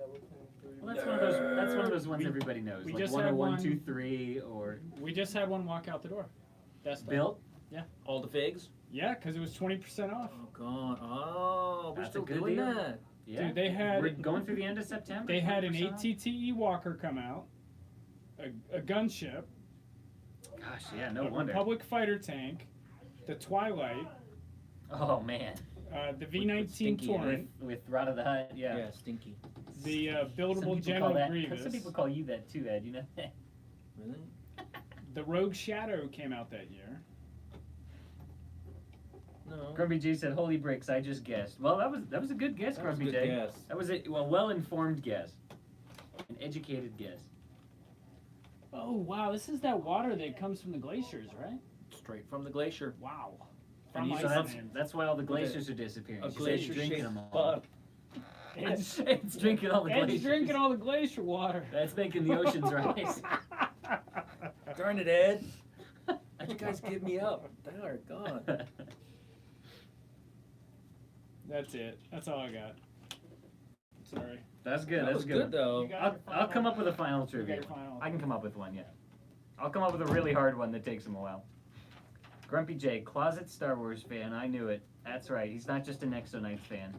Well, that's one of those ones We- everybody knows, we like just had 10123 or We just had one walk out the door. Death Star. built. All the figs? Yeah, because it was 20% off. Oh, God. Oh, we're That's still a good doing deal. that. Yeah. Dude, they had We're going through the end of September. they had an 20% off? ATTE Walker come out, a gunship, Gosh, yeah, no a wonder. Republic fighter tank, the Twilight, Oh man. the V19 Stinky Torrent, With Rod of the Hut, yeah. Yeah, stinky. the Some buildable people General call that. Grievous. Some people call you that too, Ed. You know that. Really? The Rogue Shadow came out that year. No. Grumpy J said, "Holy bricks! I just guessed." Well, that was a good guess, That was a Grumpy good J. guess. That was a well-informed guess, an educated guess. Oh wow, this is that water that comes from the glaciers, right? Straight from the glacier. Wow. And From you- So Iceland. that's why all the Look glaciers are disappearing. A She said glacier drinking shaped them all. bug. It's drinking all the Ed's glaciers. drinking all the glacier water. That's making the oceans rise. Darn it, Ed. How'd you guys give me up? Darn, God. That's it. That's all I got. Sorry. That's good. That That's was good. good though. You got I'll, your I'll final- come up with a final You got trivia. your final. I can come up with one, yeah. I'll come up with a really hard one that takes him a while. Grumpy J, closet Star Wars fan. I knew it. That's right. He's not just a Nexo Knights fan.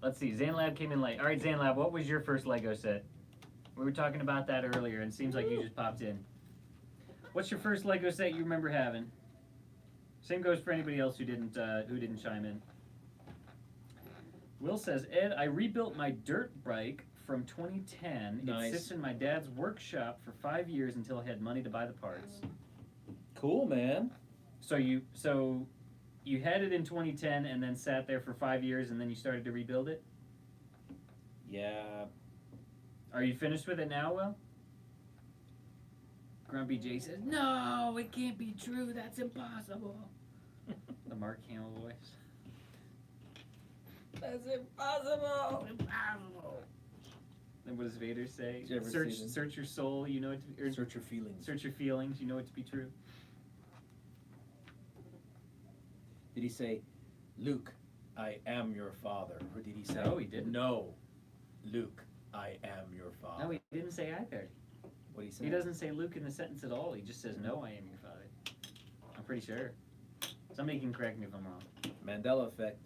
Let's see. Zanlab came in late. All right, Zanlab, what was your first Lego set? We were talking about that earlier, and it seems like you just popped in. What's your first Lego set you remember having? Same goes for anybody else who didn't chime in. Will says, Ed, I rebuilt my dirt bike from 2010. Nice. It sits in my dad's workshop for 5 years until I had money to buy the parts. Cool, man. So you had it in 2010 and then sat there for 5 years and then you started to rebuild it? Yeah. Are you finished with it now, Will? Grumpy J says, no, it can't be true. That's impossible. The Mark Hamill voice. That's impossible. Impossible. Then what does Vader say? Did you ever Search, see them? search your soul. You know it to be, or Search your feelings. search your feelings. You know it to be true. Did he say, Luke, I am your father? Or did he say, No, he didn't. No, Luke, I am your father? No, he didn't say either. What did he say? He doesn't say Luke in the sentence at all. He just says, no, I am your father. I'm pretty sure. Somebody can correct me if I'm wrong. Mandela effect.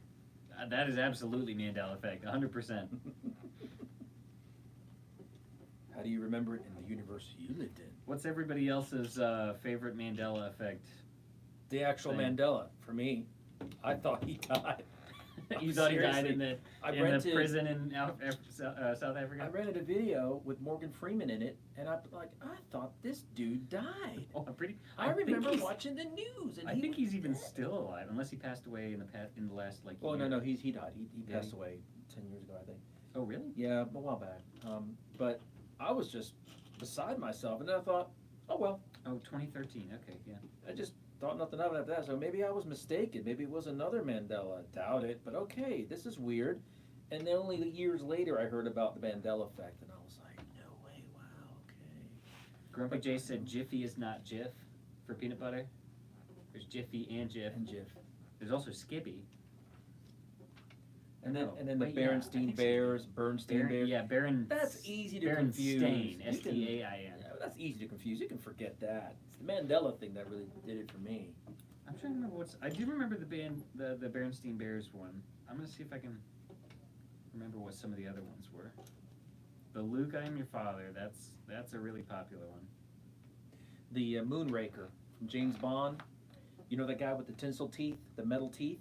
That is absolutely Mandela effect, 100%. How do you remember it in the universe you lived in? What's everybody else's favorite Mandela effect? The actual Thing. Mandela, for me. I thought he died. You thought he died in the prison in South Africa? I rented a video with Morgan Freeman in it, and I thought this dude died. Oh, I think remember he's- watching the news, and I think he's even still alive, unless he passed away in the last like. Oh year. no, he died. He Did passed he? away 10 years ago, I think. Oh really? Yeah, a while back. But I was just beside myself, and then I thought, oh well. Oh, 2013. Okay, yeah. I just thought nothing of it after that. So maybe I was mistaken. Maybe it was another Mandela. Doubt it. But okay, this is weird. And then only years later, I heard about the Mandela effect, and I was like, no way, wow, okay. Grumpy J said Jiffy is not Jif for peanut butter. There's Jiffy and Jif. And Jif. There's also Skippy. And then Oh, and then the wait, yeah, I Berenstein think so. Bears, Bernstein Bears. Yeah, Baron. That's easy to Baron confuse. Stain. You can- Stain. Yeah, that's easy to confuse. You can forget that. It's the Mandela thing that really did it for me. I'm trying to remember what's. I do remember the Berenstein Bears one. I'm gonna see if I can remember what some of the other ones were. The Luke, I am your father. That's a really popular one. The Moonraker from James Bond. You know that guy with the tinsel teeth, the metal teeth?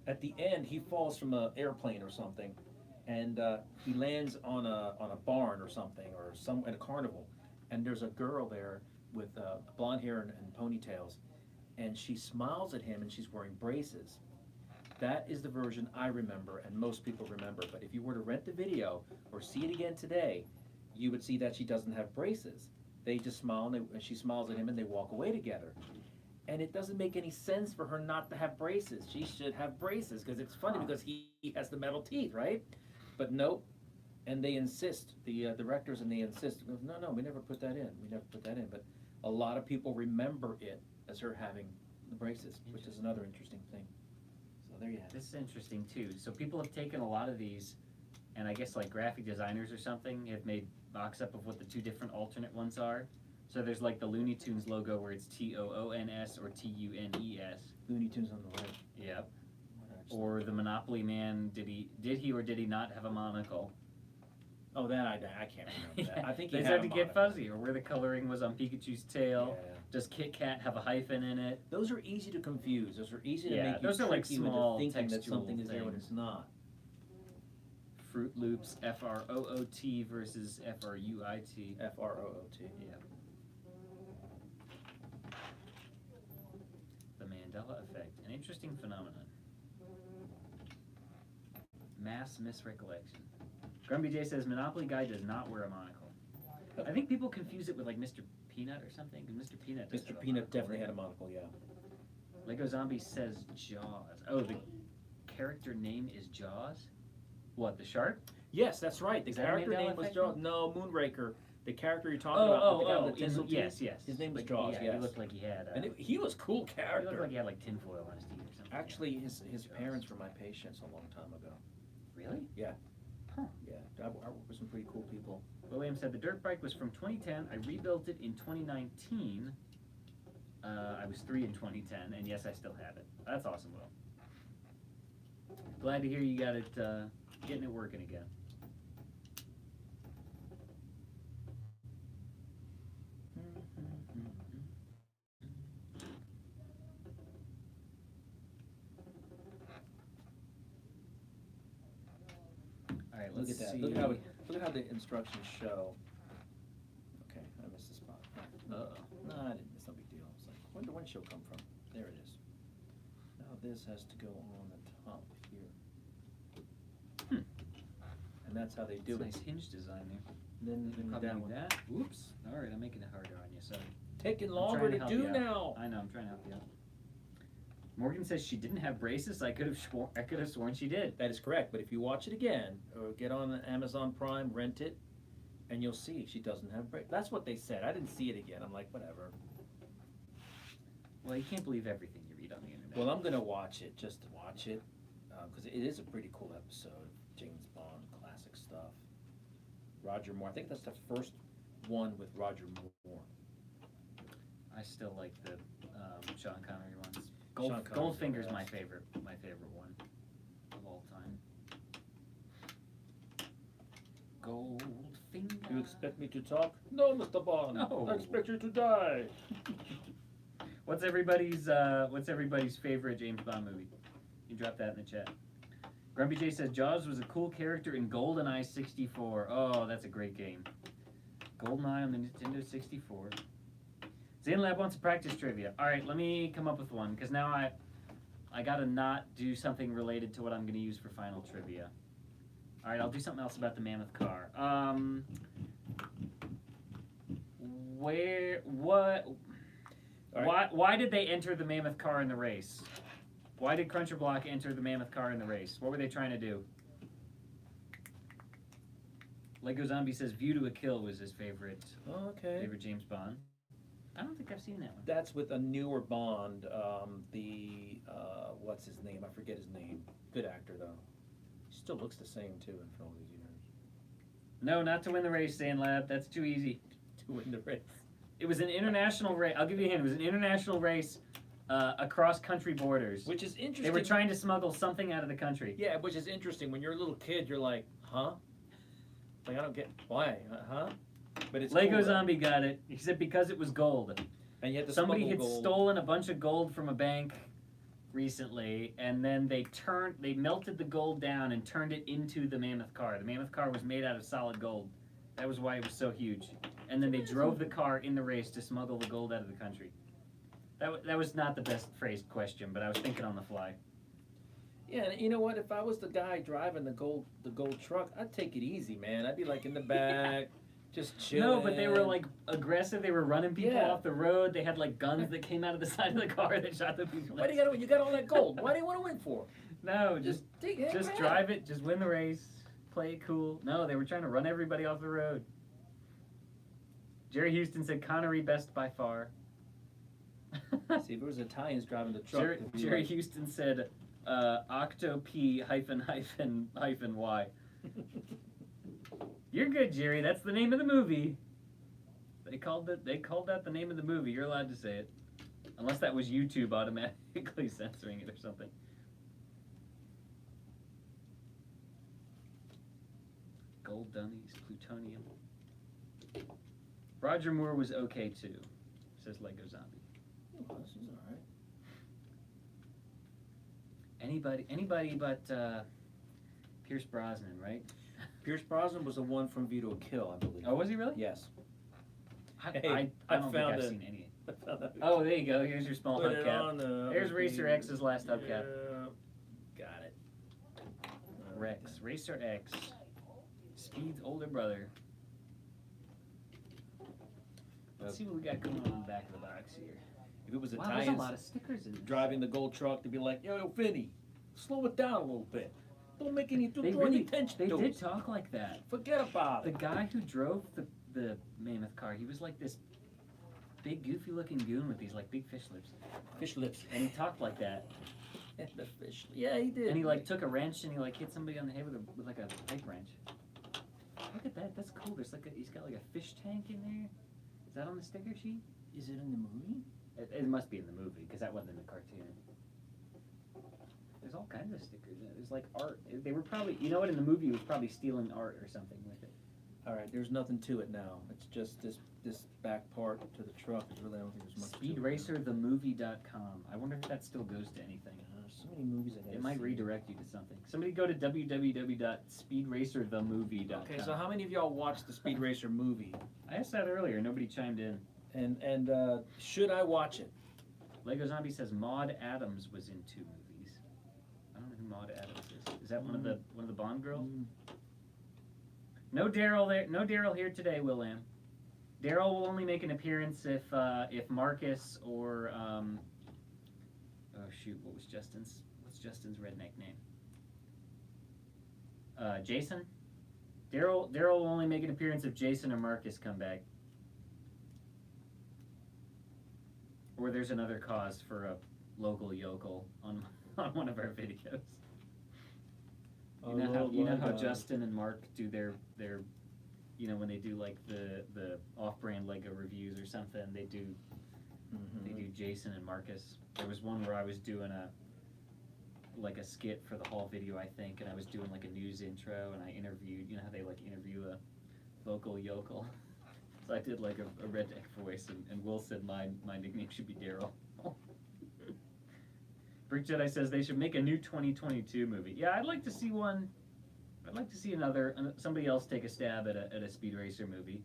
At the end, he falls from an airplane or something, and he lands on a barn or something, or at a carnival, and there's a girl there with blonde hair and ponytails, and she smiles at him, and she's wearing braces. That is the version I remember, and most people remember. But if you were to rent the video or see it again today, you would see that she doesn't have braces. They just smile, and she smiles at him, and they walk away together. And it doesn't make any sense for her not to have braces. She should have braces, because it's funny because he has the metal teeth, right? But nope. And they insist, the directors, and they insist, no, we never put that in. We never put that in. But a lot of people remember it as her having the braces, which is another interesting thing. So there you have it. This is interesting too. So people have taken a lot of these, and I guess like graphic designers or something have made mock-up of what the two different alternate ones are. So there's like the Looney Tunes logo where it's TOONS or TUNES. Looney Tunes on the right. Yep. Or the Monopoly Man, did he or did he not have a monocle? Oh, that I can't remember that. I think he they had had to a get monocle. fuzzy, or where the coloring was on Pikachu's tail. Yeah. Does Kit Kat have a hyphen in it? Those are easy to confuse. Those are easy to Yeah, make you those are like trick you small into thinking that textual something is there when things. it's not. Fruit Loops, FROOT versus FRUIT. FROOT. Yeah. The Mandela effect, an interesting phenomenon. Mass misrecollection. Grumpy J says Monopoly guy does not wear a monocle. I think people confuse it with like Mr. Peanut or something. 'Cause Mr. Peanut. does Mr. have a Peanut monocle, definitely right? had a monocle, yeah. Lego Zombie says Jaws. Oh, the character name is Jaws? What, the shark? Yes, that's right. The Is that a character Mandela name was effect Jaws. thing? No, Moonraker. The character you're talking about, with the guy with the in- tinsel yes, teeth? yes. His name was Like, Jaws, yeah, yes. he looked like he had. And he was a cool he character. looked like he had like tinfoil on his teeth or something. Actually, his parents were my patients a long time ago. Really? Yeah. Huh. Yeah, I worked with some pretty cool people. William said the dirt bike was from 2010. I rebuilt it in 2019. I was 3 in 2010, and yes, I still have it. That's awesome, Will. Glad to hear you got it, getting it working again. All right, Look let's at that. see. Look at how the instructions show. Okay, I missed the spot. Uh-oh. No, I didn't. It's no big deal. It's like, where did the windshield come from? There it is. Now this has to go on the top here. And that's how they do That's a it. nice hinge design there. Then Probably that do one. that. Whoops. All right, I'm making it harder on you. Sorry. Taking I'm longer trying to help do you out. now. I know. I'm trying to help you out. Morgan says she didn't have braces. I could have sworn she did. That is correct. But if you watch it again, or get on Amazon Prime, rent it, and you'll see she doesn't have braces. That's what they said. I didn't see it again. I'm like, whatever. Well, you can't believe everything you read on the internet. Well, I'm gonna watch it just to watch it, because it is a pretty cool episode. James Bond, classic stuff. Roger Moore. I think that's the first one with Roger Moore. I still like the Sean Connery ones. Sean Connery's Goldfinger's the my best. favorite one of all time. Goldfinger. You expect me to talk? No, Mr. Bond. No. I expect you to die. What's everybody's favorite James Bond movie? You drop that in the chat. Grumpy J says Jaws was a cool character in GoldenEye 64. Oh, that's a great game. GoldenEye on the Nintendo 64. ZaneLab wants to practice trivia. All right, let me come up with one because now I gotta not do something related to what I'm gonna use for final trivia. All right, I'll do something else about the Mammoth Car. Why did they enter the Mammoth Car in the race? Why did Cruncher Block enter the Mammoth Car in the race? What were they trying to do? Lego Zombie says View to a Kill was his favorite James Bond. I don't think I've seen that one. That's with a newer Bond. What's his name? I forget his name. Good actor though. He still looks the same too after all these years. No, not To Win the Race, Sandlab. That's too easy. To Win the Race. It was an international race. I'll give you a hint. It was an international race across country borders. Which is interesting. They were trying to smuggle something out of the country. Yeah, which is interesting. When you're a little kid, you're like, huh? Like, I don't get why, huh? But it's Lego cool, Zombie got it. He said because it was gold. And you had to Somebody smuggle had gold. stolen a bunch of gold from a bank recently, and then they melted the gold down and turned it into the Mammoth Car. The Mammoth Car was made out of solid gold. That was why it was so huge. And then they drove the car in the race to smuggle the gold out of the country. That was not the best phrased question, but I was thinking on the fly. Yeah, and you know what? If I was the guy driving the gold truck, I'd take it easy, man. I'd be like in the back, just chilling. No, but they were like aggressive. They were running people Yeah. off the road. They had like guns that came out of the side of the car that shot the people. Why do you got all that gold? Why do you want to win for? No, just take it. drive it. Just win the race. Play it cool. No, they were trying to run everybody off the road. Jerry Houston said Connery best by far. See, if it was Italians driving the truck, it'd be Jerry like- Houston said Octo-P hyphen Y. You're good, Jerry. That's the name of the movie. They called that the name of the movie. You're allowed to say it. Unless that was YouTube automatically censoring it or something. Gold dummies, plutonium. Roger Moore was okay too, says Lego Zombie. Oh, this is all right. Anybody but Pierce Brosnan, right? Pierce Brosnan was the one from View to a Kill, I believe. Oh, was he really? Yes. I Hey, don't I think found I've it. seen any. I found that. Oh, there you go. Here's your small Put it hubcap. on the There's other Racer thing. X's last hubcap. Yeah, got it. Rex, Racer X, Speed's older brother. Let's see what we got going on in the back of the box here. If it was Wow, there's a Italians lot of stickers in this. driving the gold truck, they'd be like, yo, Vinny, slow it down a little bit. Don't make any They draw any really, attention they to did it. talk like that. Forget about The it. guy who drove the Mammoth Car. He was like this big, goofy-looking goon with these like big fish lips, Fish lips. and he talked like that. The fish. Yeah, he did. And he like took a wrench and he like hit somebody on the head with like a pipe wrench. Look at that. That's cool. There's like he's got like a fish tank in there. Is that on the sticker sheet? Is it in the movie? It must be in the movie because that wasn't in the cartoon. There's all kinds of stickers. There's like art. They were probably, you know what, in the movie it was probably stealing art or something with it. All right, there's nothing to it now. It's just this back part to the truck. Is really, I don't think there's much. SpeedRacerTheMovie.com. I wonder if that still goes to anything. So many movies I gotta It might see. redirect you to something. Somebody go to www.speedracerthemovie.com. Okay, so how many of y'all watched the Speed Racer movie? I asked that earlier. Nobody chimed in. And should I watch it? Lego Zombie says Maude Adams was in 2 movies. I don't know who Maude Adams is. Is that one of the Bond girls? No Daryl there. No Daryl here today, Will-Am. Daryl will only make an appearance if Marcus or oh shoot, what's Justin's redneck name? Jason. Daryl will only make an appearance if Jason or Marcus come back. Or there's another cause for a local yokel on one of our videos. You know how Justin and Mark do their when they do like the off-brand Lego reviews or something, they do Jason and Marcus. There was one where I was doing a skit for the haul video, I think, and I was doing like a news intro, and I interviewed, you know how they like interview a local yokel. So I did like a redneck voice, and Will said my nickname should be Daryl. Brick Jedi says they should make a new 2022 movie. Yeah, I'd like to see one. I'd like to see somebody else take a stab at a Speed Racer movie.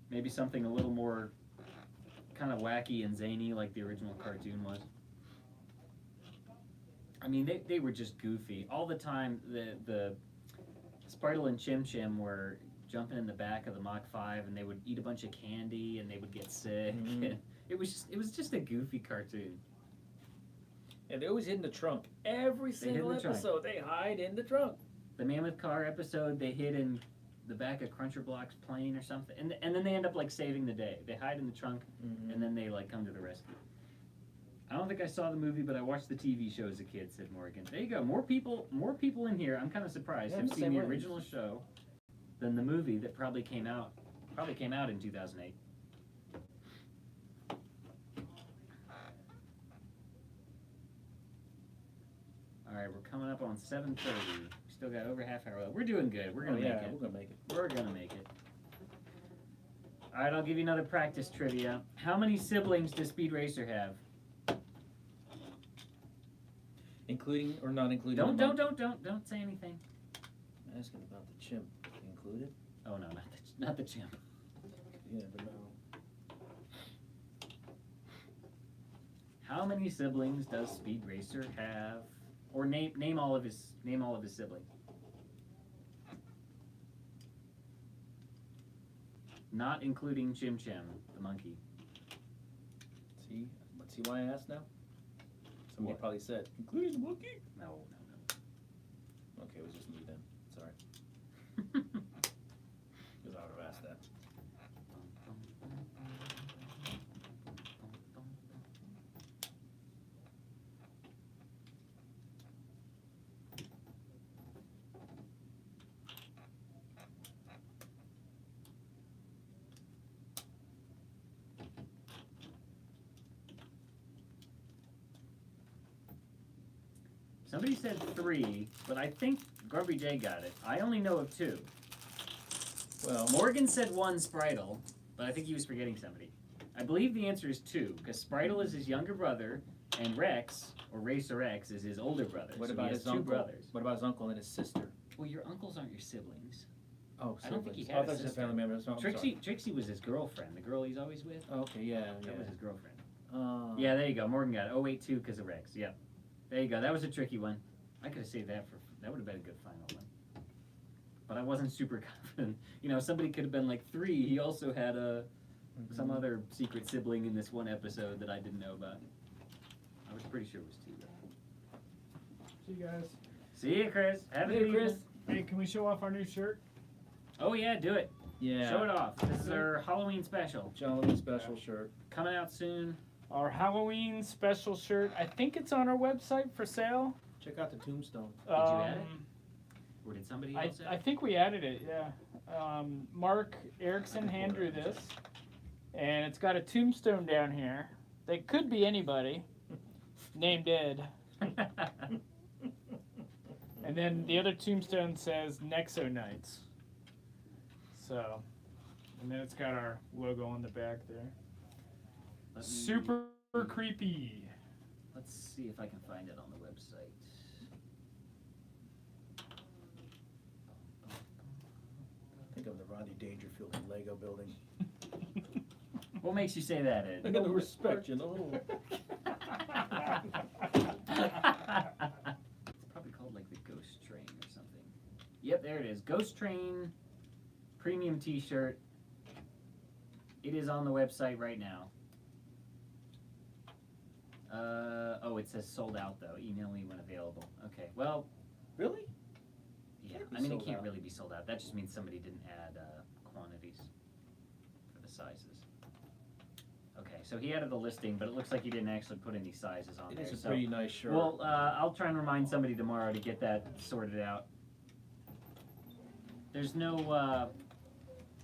Maybe something a little more kind of wacky and zany like the original cartoon was. I mean, they were just goofy. All the time, the Spritle and Chim Chim were jumping in the back of the Mach 5 and they would eat a bunch of candy and they would get sick. And it was just a goofy cartoon. And they always hid in the trunk. Every single episode, they hide in the trunk. The Mammoth Car episode, they hid in the back of Cruncher Block's plane or something, and then they end up like saving the day. They hide in the trunk, and then they like come to the rescue. I don't think I saw the movie, but I watched the TV show as a kid. Said Morgan. There you go. More people in here. I'm kind of surprised have seen the original show than the movie that probably came out in 2008. All right, we're coming up on 7:30. We still got over half hour left. We're doing good. We're gonna make it. We're gonna make it. We're gonna make it. All right, I'll give you another practice trivia. How many siblings does Speed Racer have? Including or not including? Don't say anything. I'm asking about the chimp. Included? Oh no, not the chimp. You never know. How many siblings does Speed Racer have? Or name all of his siblings. Not including Chim Chim, the monkey. See? Let's see why I asked now? Somebody What? probably said, including the monkey? No. Okay, it was just me then. Sorry. Because I would have asked that. Somebody said 3, but I think Grubby J got it. I only know of 2. Well, Morgan said 1 Spritle, but I think he was forgetting somebody. I believe the answer is 2, because Spritle is his younger brother, and Rex, or Racer X, is his older brother. what so about he has his 2 uncle? brothers. What about his uncle and his sister? Well, your uncles aren't your siblings. Oh, I don't think he siblings. had a that's a sister. family member. So, I'm sorry. Trixie was his girlfriend, the girl he's always with. Oh, okay, yeah. That was his girlfriend. Yeah, Yeah, there you go. Morgan got it. 082 because of Rex. Yep. There you go. That was a tricky one. I could have saved that that would have been a good final one. But I wasn't super confident. You know, somebody could have been like 3. He also had some other secret sibling in this one episode that I didn't know about. I was pretty sure it was 2 though. See you guys. See you, Chris. Have a Hey, good Chris. evening. Hey, can we show off our new shirt? Oh yeah, do it. Yeah. Show it off. This is our Halloween special. Halloween special shirt. Coming out soon. Our Halloween special shirt. I think it's on our website for sale. Check out the tombstone. Did you add it? Or did somebody else add I it? think we added it, yeah. Mark Erickson hand drew this. And it's got a tombstone down here. They could be anybody named Ed. And then the other tombstone says Nexo Knights. So, and then it's got our logo on the back there. Super creepy. Let's see if I can find it on the website. Think of the Rodney Dangerfield Lego building. What makes you say that, Ed? I got no respect, you know. It's probably called like the Ghost Train or something. Yep, there it is. Ghost Train premium t-shirt. It is on the website right now. Oh, it says sold out though. Email me when available. Okay, well, Really? yeah. Can't be I mean, it sold can't out. really be sold out. That just means somebody didn't add quantities for the sizes. Okay, so he added the listing, but it looks like he didn't actually put any sizes on It there. is a So, pretty nice shirt. well, I'll try and remind somebody tomorrow to get that sorted out. There's no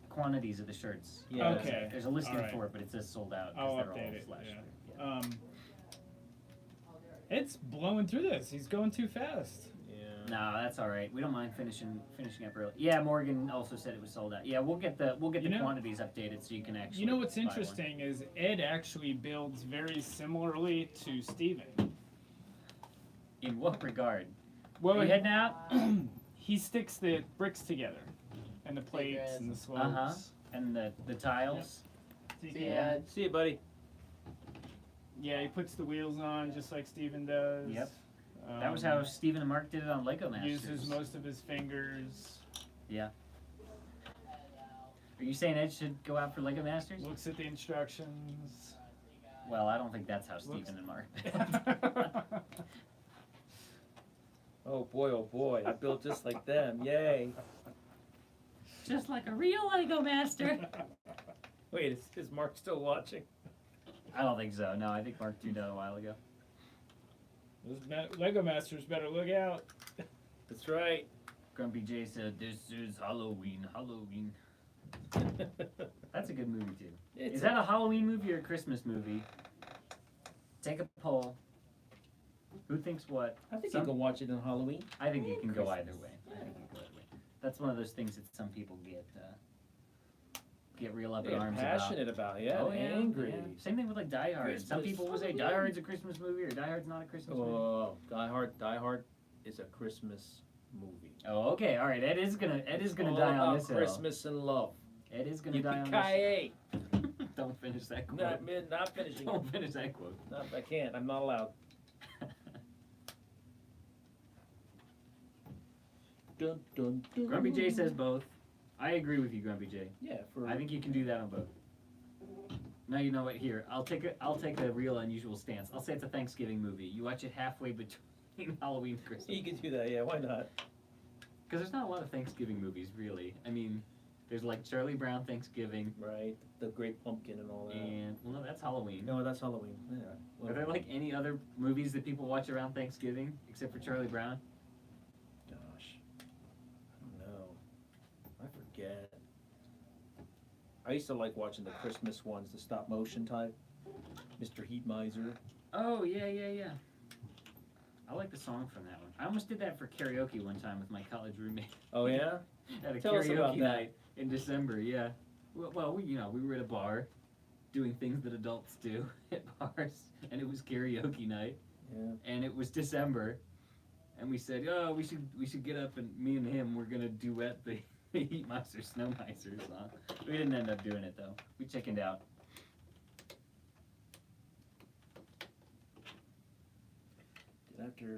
quantities of the shirts. Yeah. Okay. There's a listing All right. for it, but it says sold out I'll because they're update all it, flash. yeah. It's blowing through this. He's going too fast. Yeah. No, that's all right. We don't mind finishing up early. Yeah, Morgan also said it was sold out. Yeah, we'll get the You know- quantities updated so you can actually. You know what's buy one. interesting is Ed actually builds very similarly to Steven. In what regard? Well, Are you heading out? he sticks the bricks together and the plates and the slopes. Uh-huh. And the tiles. So you See can- ya. See you, buddy. Yeah, he puts the wheels on just like Steven does. Yep. That was how Stephen and Mark did it on Lego Masters. Uses most of his fingers. Are you saying Ed should go out for Lego Masters? Looks at the instructions. Well, I don't think that's how Looks- Stephen and Mark did. Oh boy, I built just like them. Yay. Just like a real Lego Master. Wait, is Mark still watching? I don't think so. No, I think Mark tuned out a while ago. Those Lego Masters better look out. That's right. Grumpy J said, "This is Halloween, Halloween." That's a good movie too. Is that a Halloween movie or a Christmas movie? Take a poll. Who thinks what? I think you can watch it on Halloween. I think it can go Christmas. either way. I think it can go either way. That's one of those things that some people get real up They in get arms passionate about. Yeah, Oh, yeah, angry. yeah. Same thing with like Die Hard. Some Christmas. people will say Die Hard's a Christmas movie or Die Hard's not a Christmas movie. Oh, Die Hard is a Christmas movie. Oh, okay, all right. Ed is gonna All die on about this hill. Christmas and love. Ed is gonna die on this. Yippee-ki-yay. Don't finish that quote. Not finishing. Don't finish that quote. No, I can't. I'm not allowed. Dun, dun, dun. Grumpy J says both. I agree with you, Grumpy J. Yeah, for I think you can do that on both. Now you know what. Here, I'll take the real unusual stance. I'll say it's a Thanksgiving movie. You watch it halfway between Halloween and Christmas. you can do that. Yeah, why not? Because there's not a lot of Thanksgiving movies, really. I mean, there's like Charlie Brown Thanksgiving, Right, the Great Pumpkin and all that. and well, no, that's Halloween. No, that's Halloween. Yeah. Are there like any other movies that people watch around Thanksgiving except for Charlie Brown? Gosh, I don't know. I forget. I used to like watching the Christmas ones, the stop motion type. Mr. Heat Miser. Oh yeah. I like the song from that one. I almost did that for karaoke one time with my college roommate Oh yeah. at a Tell us about karaoke that. night in December. Yeah. Well, we were at a bar, doing things that adults do at bars, and it was karaoke night, Yeah. and it was December, and we said, oh, we should get up and me and him we're gonna duet the Heat Miser Snow Miser song. We didn't end up doing it though. We chickened out. After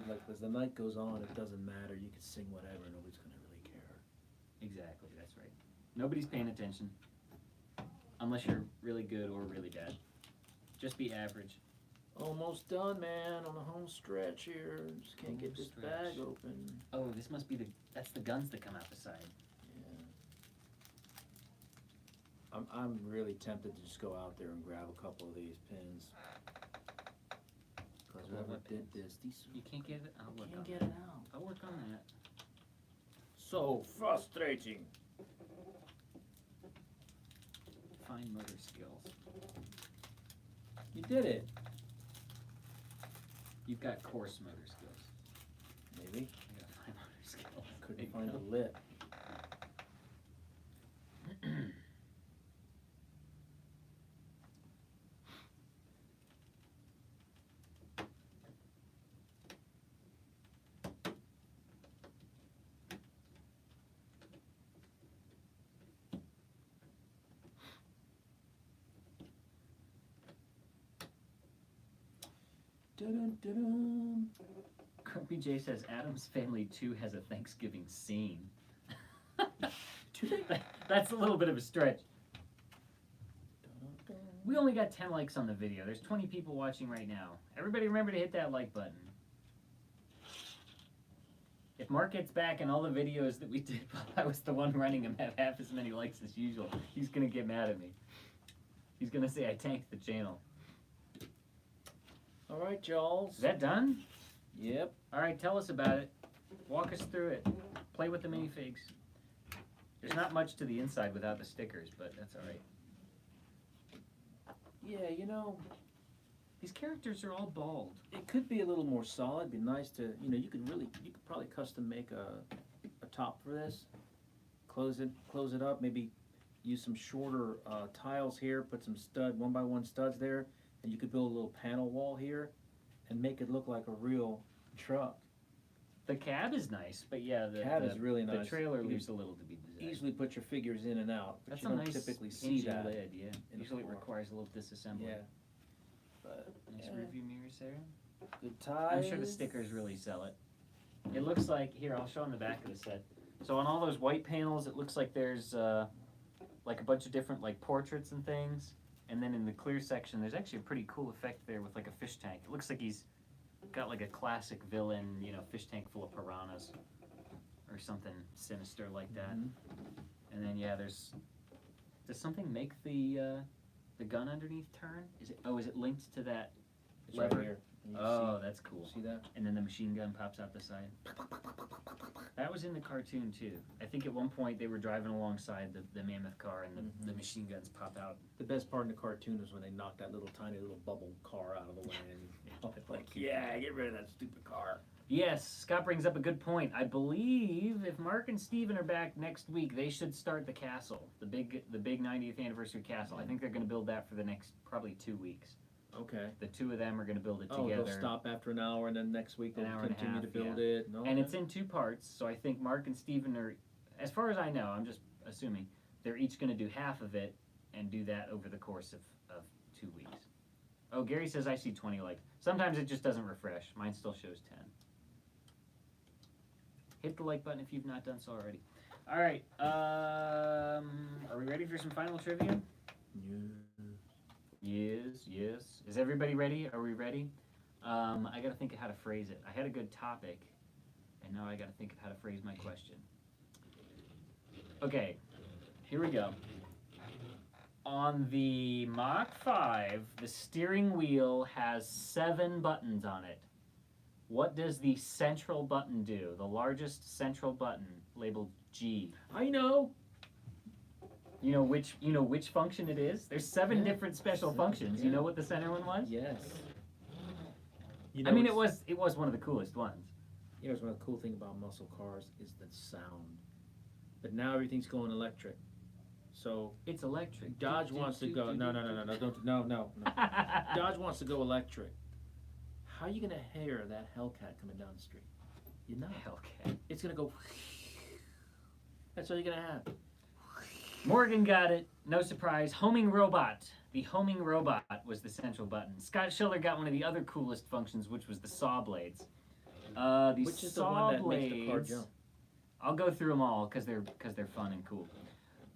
like as the night goes on, it doesn't matter. You can sing whatever. Nobody's gonna really care. Exactly, that's right. Nobody's paying attention. Unless you're really good or really bad. Just be average. Almost done, man. On the home stretch here. Just can't get Home this stretch. bag open. Oh, this must be that's the guns that come out the side. Yeah. I'm really tempted to just go out there and grab a couple of these pins. Because Couple of whoever what did pins? this, these You can't get it? I'll work on can't get that. it out. I'll work on that. So frustrating. Fine motor skills. You did it. You've got coarse motor skills. Maybe. I got fine motor skills. Couldn't find the lip. Dun-dun-dun-dun. Grumpy J says Adam's Family 2 has a Thanksgiving scene. That's a little bit of a stretch. Dun-dun-dun. We only got 10 likes on the video. There's 20 people watching right now. Everybody remember to hit that like button. If Mark gets back and all the videos that we did while I was the one running them have half as many likes as usual, he's gonna get mad at me. He's gonna say I tanked the channel. All right, y'all. Is that done? Yep. Alright, tell us about it. Walk us through it. Play with the minifigs. There's not much to the inside without the stickers, but that's alright. Yeah, you know, These characters are all bald. it could be a little more solid. It'd be nice to, you could probably custom make a top for this. Close it up. Maybe use some shorter tiles here. Put some one by one studs there, and you could build a little panel wall here, and make it look like a real truck. The cab is nice, but yeah, the Cab is really the nice. trailer You leaves a little to be desired. Easily put your figures in and out, but That's you a don't nice typically see hinging that. lid, yeah. in a Usually it car. requires a little disassembly. Yeah. But Nice yeah, rearview mirrors there. good ties. I'm sure the stickers really sell it. It looks like, here, I'll show on the back of the set. So on all those white panels, it looks like there's like a bunch of different like portraits and things. And then in the clear section, there's actually a pretty cool effect there with like a fish tank. It looks like he's got like a classic villain, fish tank full of piranhas or something sinister like that. Mhm. And then yeah, does something make the gun underneath turn? Is it linked to that? It's lever? right here. And you Oh, that's cool. see that? And then the machine gun pops out the side. That was in the cartoon too. I think at one point they were driving alongside the Mammoth Car and the machine guns pop out. The best part in the cartoon is when they knock that little tiny little bubble car out of the way, and it's like, yeah, get rid of that stupid car. Yes, Scott brings up a good point. I believe if Mark and Steven are back next week, they should start the castle, the big 90th anniversary castle. I think they're going to build that for the next probably 2 weeks. Okay. The two of them are going to build it Oh, together. they'll stop after an hour, and then next week An they'll hour and a continue half, to build yeah. it. No, And it's in 2 parts, so I think Mark and Steven are, as far as I know, I'm just assuming, they're each going to do half of it and do that over the course of 2 weeks. Oh, Gary says I see 20 likes. Sometimes it just doesn't refresh. Mine still shows 10. Hit the like button if you've not done so already. All right, are we ready for some final trivia? Yes. Is everybody ready? Are we ready? I gotta think of how to phrase it. I had a good topic, and now I gotta think of how to phrase my question. Okay, here we go. On the Mach 5, the steering wheel has 7 buttons on it. What does the central button do? The largest central button, labeled G. I know. You know which function it is? There's 7 different special 7, functions. yeah. You know what the center one was? Yes. I mean, it was one of the coolest ones. You know, one of the cool thing about muscle cars is the sound. But now everything's going electric. So It's electric. Dodge wants to go. No. Dodge wants to go electric. How are you gonna hear that Hellcat coming down the street? You're not. Hellcat. It's gonna go. That's all you're gonna have. Morgan got it. No surprise. Homing robot. The homing robot was the central button. Scott Schiller got one of the other coolest functions, which was the saw blades. The Which is the saw one that blades. makes the car jump? I'll go through them all because they're fun and cool.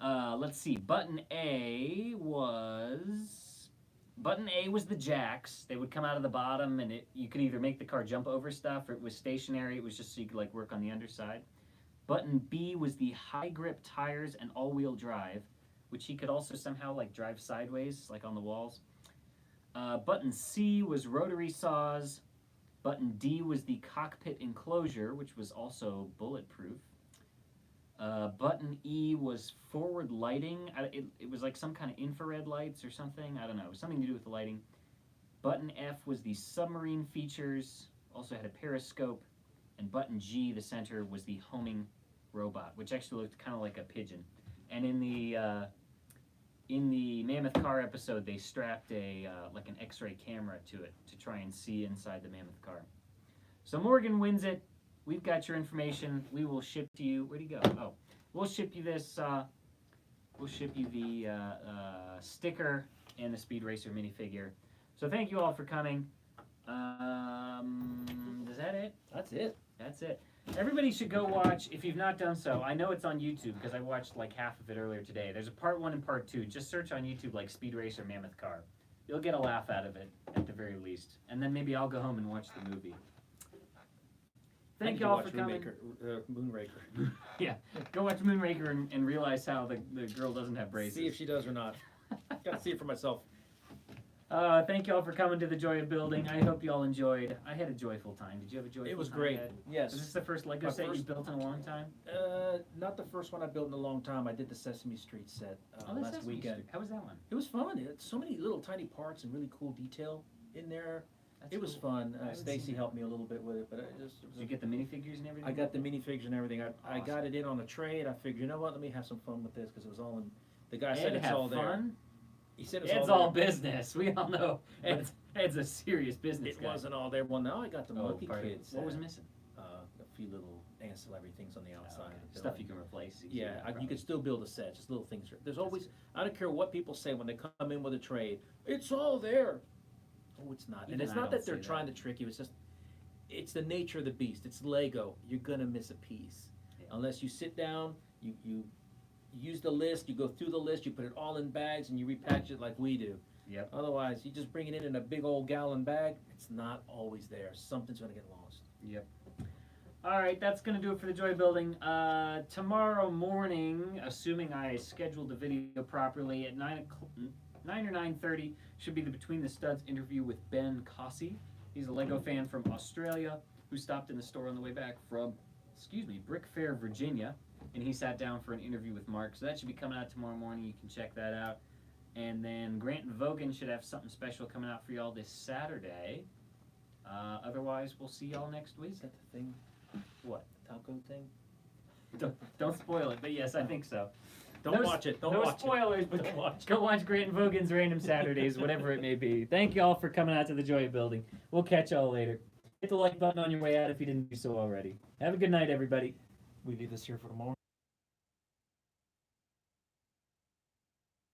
Let's see. Button A was the jacks. They would come out of the bottom, and you could either make the car jump over stuff, or it was stationary. It was just so you could like work on the underside. Button B was the high grip tires and all-wheel drive. which he could also somehow like drive sideways, like on the walls. Button C was rotary saws. Button D was the cockpit enclosure, which was also bulletproof. Button E was forward lighting. It was like some kind of infrared lights or something. I don't know. It was something to do with the lighting. Button F was the submarine features. Also had a periscope. And button G, the center, was the homing robot, which actually looked kind of like a pigeon. And in the Mammoth Car episode, they strapped a like an X-ray camera to it to try and see inside the Mammoth Car. So Morgan wins it. We've got your information. We will ship to you. Where'd he go? Oh, we'll ship you this. We'll ship you the sticker and the Speed Racer minifigure. So thank you all for coming. Is that it? That's it. That's it. Everybody should go watch, if you've not done so. I know it's on YouTube because I watched like half of it earlier today. There's a part 1 and part 2. Just search on YouTube like Speed Racer Mammoth Car. You'll get a laugh out of it at the very least. And then maybe I'll go home and watch the movie. Thank you all for coming. Moonraker. Yeah, go watch Moonraker and realize how the girl doesn't have braces. See if she does or not. Gotta see it for myself. Thank you all for coming to the Joy of Building. I hope you all enjoyed. I had a joyful time. Did you have a joyful time? It was great. Ed? Yes. Was this the first Lego set you built in a long time? Not the first one I built in a long time. I did the Sesame Street set last Sesame weekend. Street. How was that one? It was fun. It had so many little tiny parts and really cool detail in there. That's It was cool. fun. I haven't Stacy seen helped me a little bit with it, but Did you get the minifigures and everything? I got the minifigs and everything. I Awesome. got it in on a tray, and I figured, you know what? Let me have some fun with this because it was all in. The guy said Ed it's have all there. fun. He said It's all business. We all know Ed's a serious business It guy. wasn't all there. Well, now I got the Monkey pardon. Kids. What was missing? A few little ancillary things on the outside. Okay. of the Stuff building. you can replace. easily, Yeah, you probably. could still build a set. Just little things. There's always. I don't care what people say when they come in with a trade. It's all there. Oh, it's not. Even And it's I not don't that they're say trying that. to trick you. It's just. It's the nature of the beast. It's Lego. You're gonna miss a piece Yeah. unless you sit down. You use the list. You go through the list. You put it all in bags and you repackage it like we do. Yep. Otherwise, you just bring it in a big old gallon bag. It's not always there. Something's gonna get lost. Yep. All right, that's going to do it for the Joy Building. Tomorrow morning, assuming I scheduled the video properly, at 9 or 9:30, should be the Between the Studs interview with Ben Cossey. He's a Lego fan from Australia who stopped in the store on the way back from, Brick Fair, Virginia. And he sat down for an interview with Mark. So that should be coming out tomorrow morning. You can check that out. And then Grant and Vogan should have something special coming out for y'all this Saturday. Otherwise, we'll see y'all next week. Is that the thing? What? The taco thing? Don't spoil it, but yes, I think so. Don't watch it. Don't no watch spoilers, it. but Don't watch it. go watch Grant and Vogan's Random Saturdays, whatever it may be. Thank you all for coming out to the Joy Building. We'll catch y'all later. Hit the like button on your way out if you didn't do so already. Have a good night, everybody. We leave this here for tomorrow.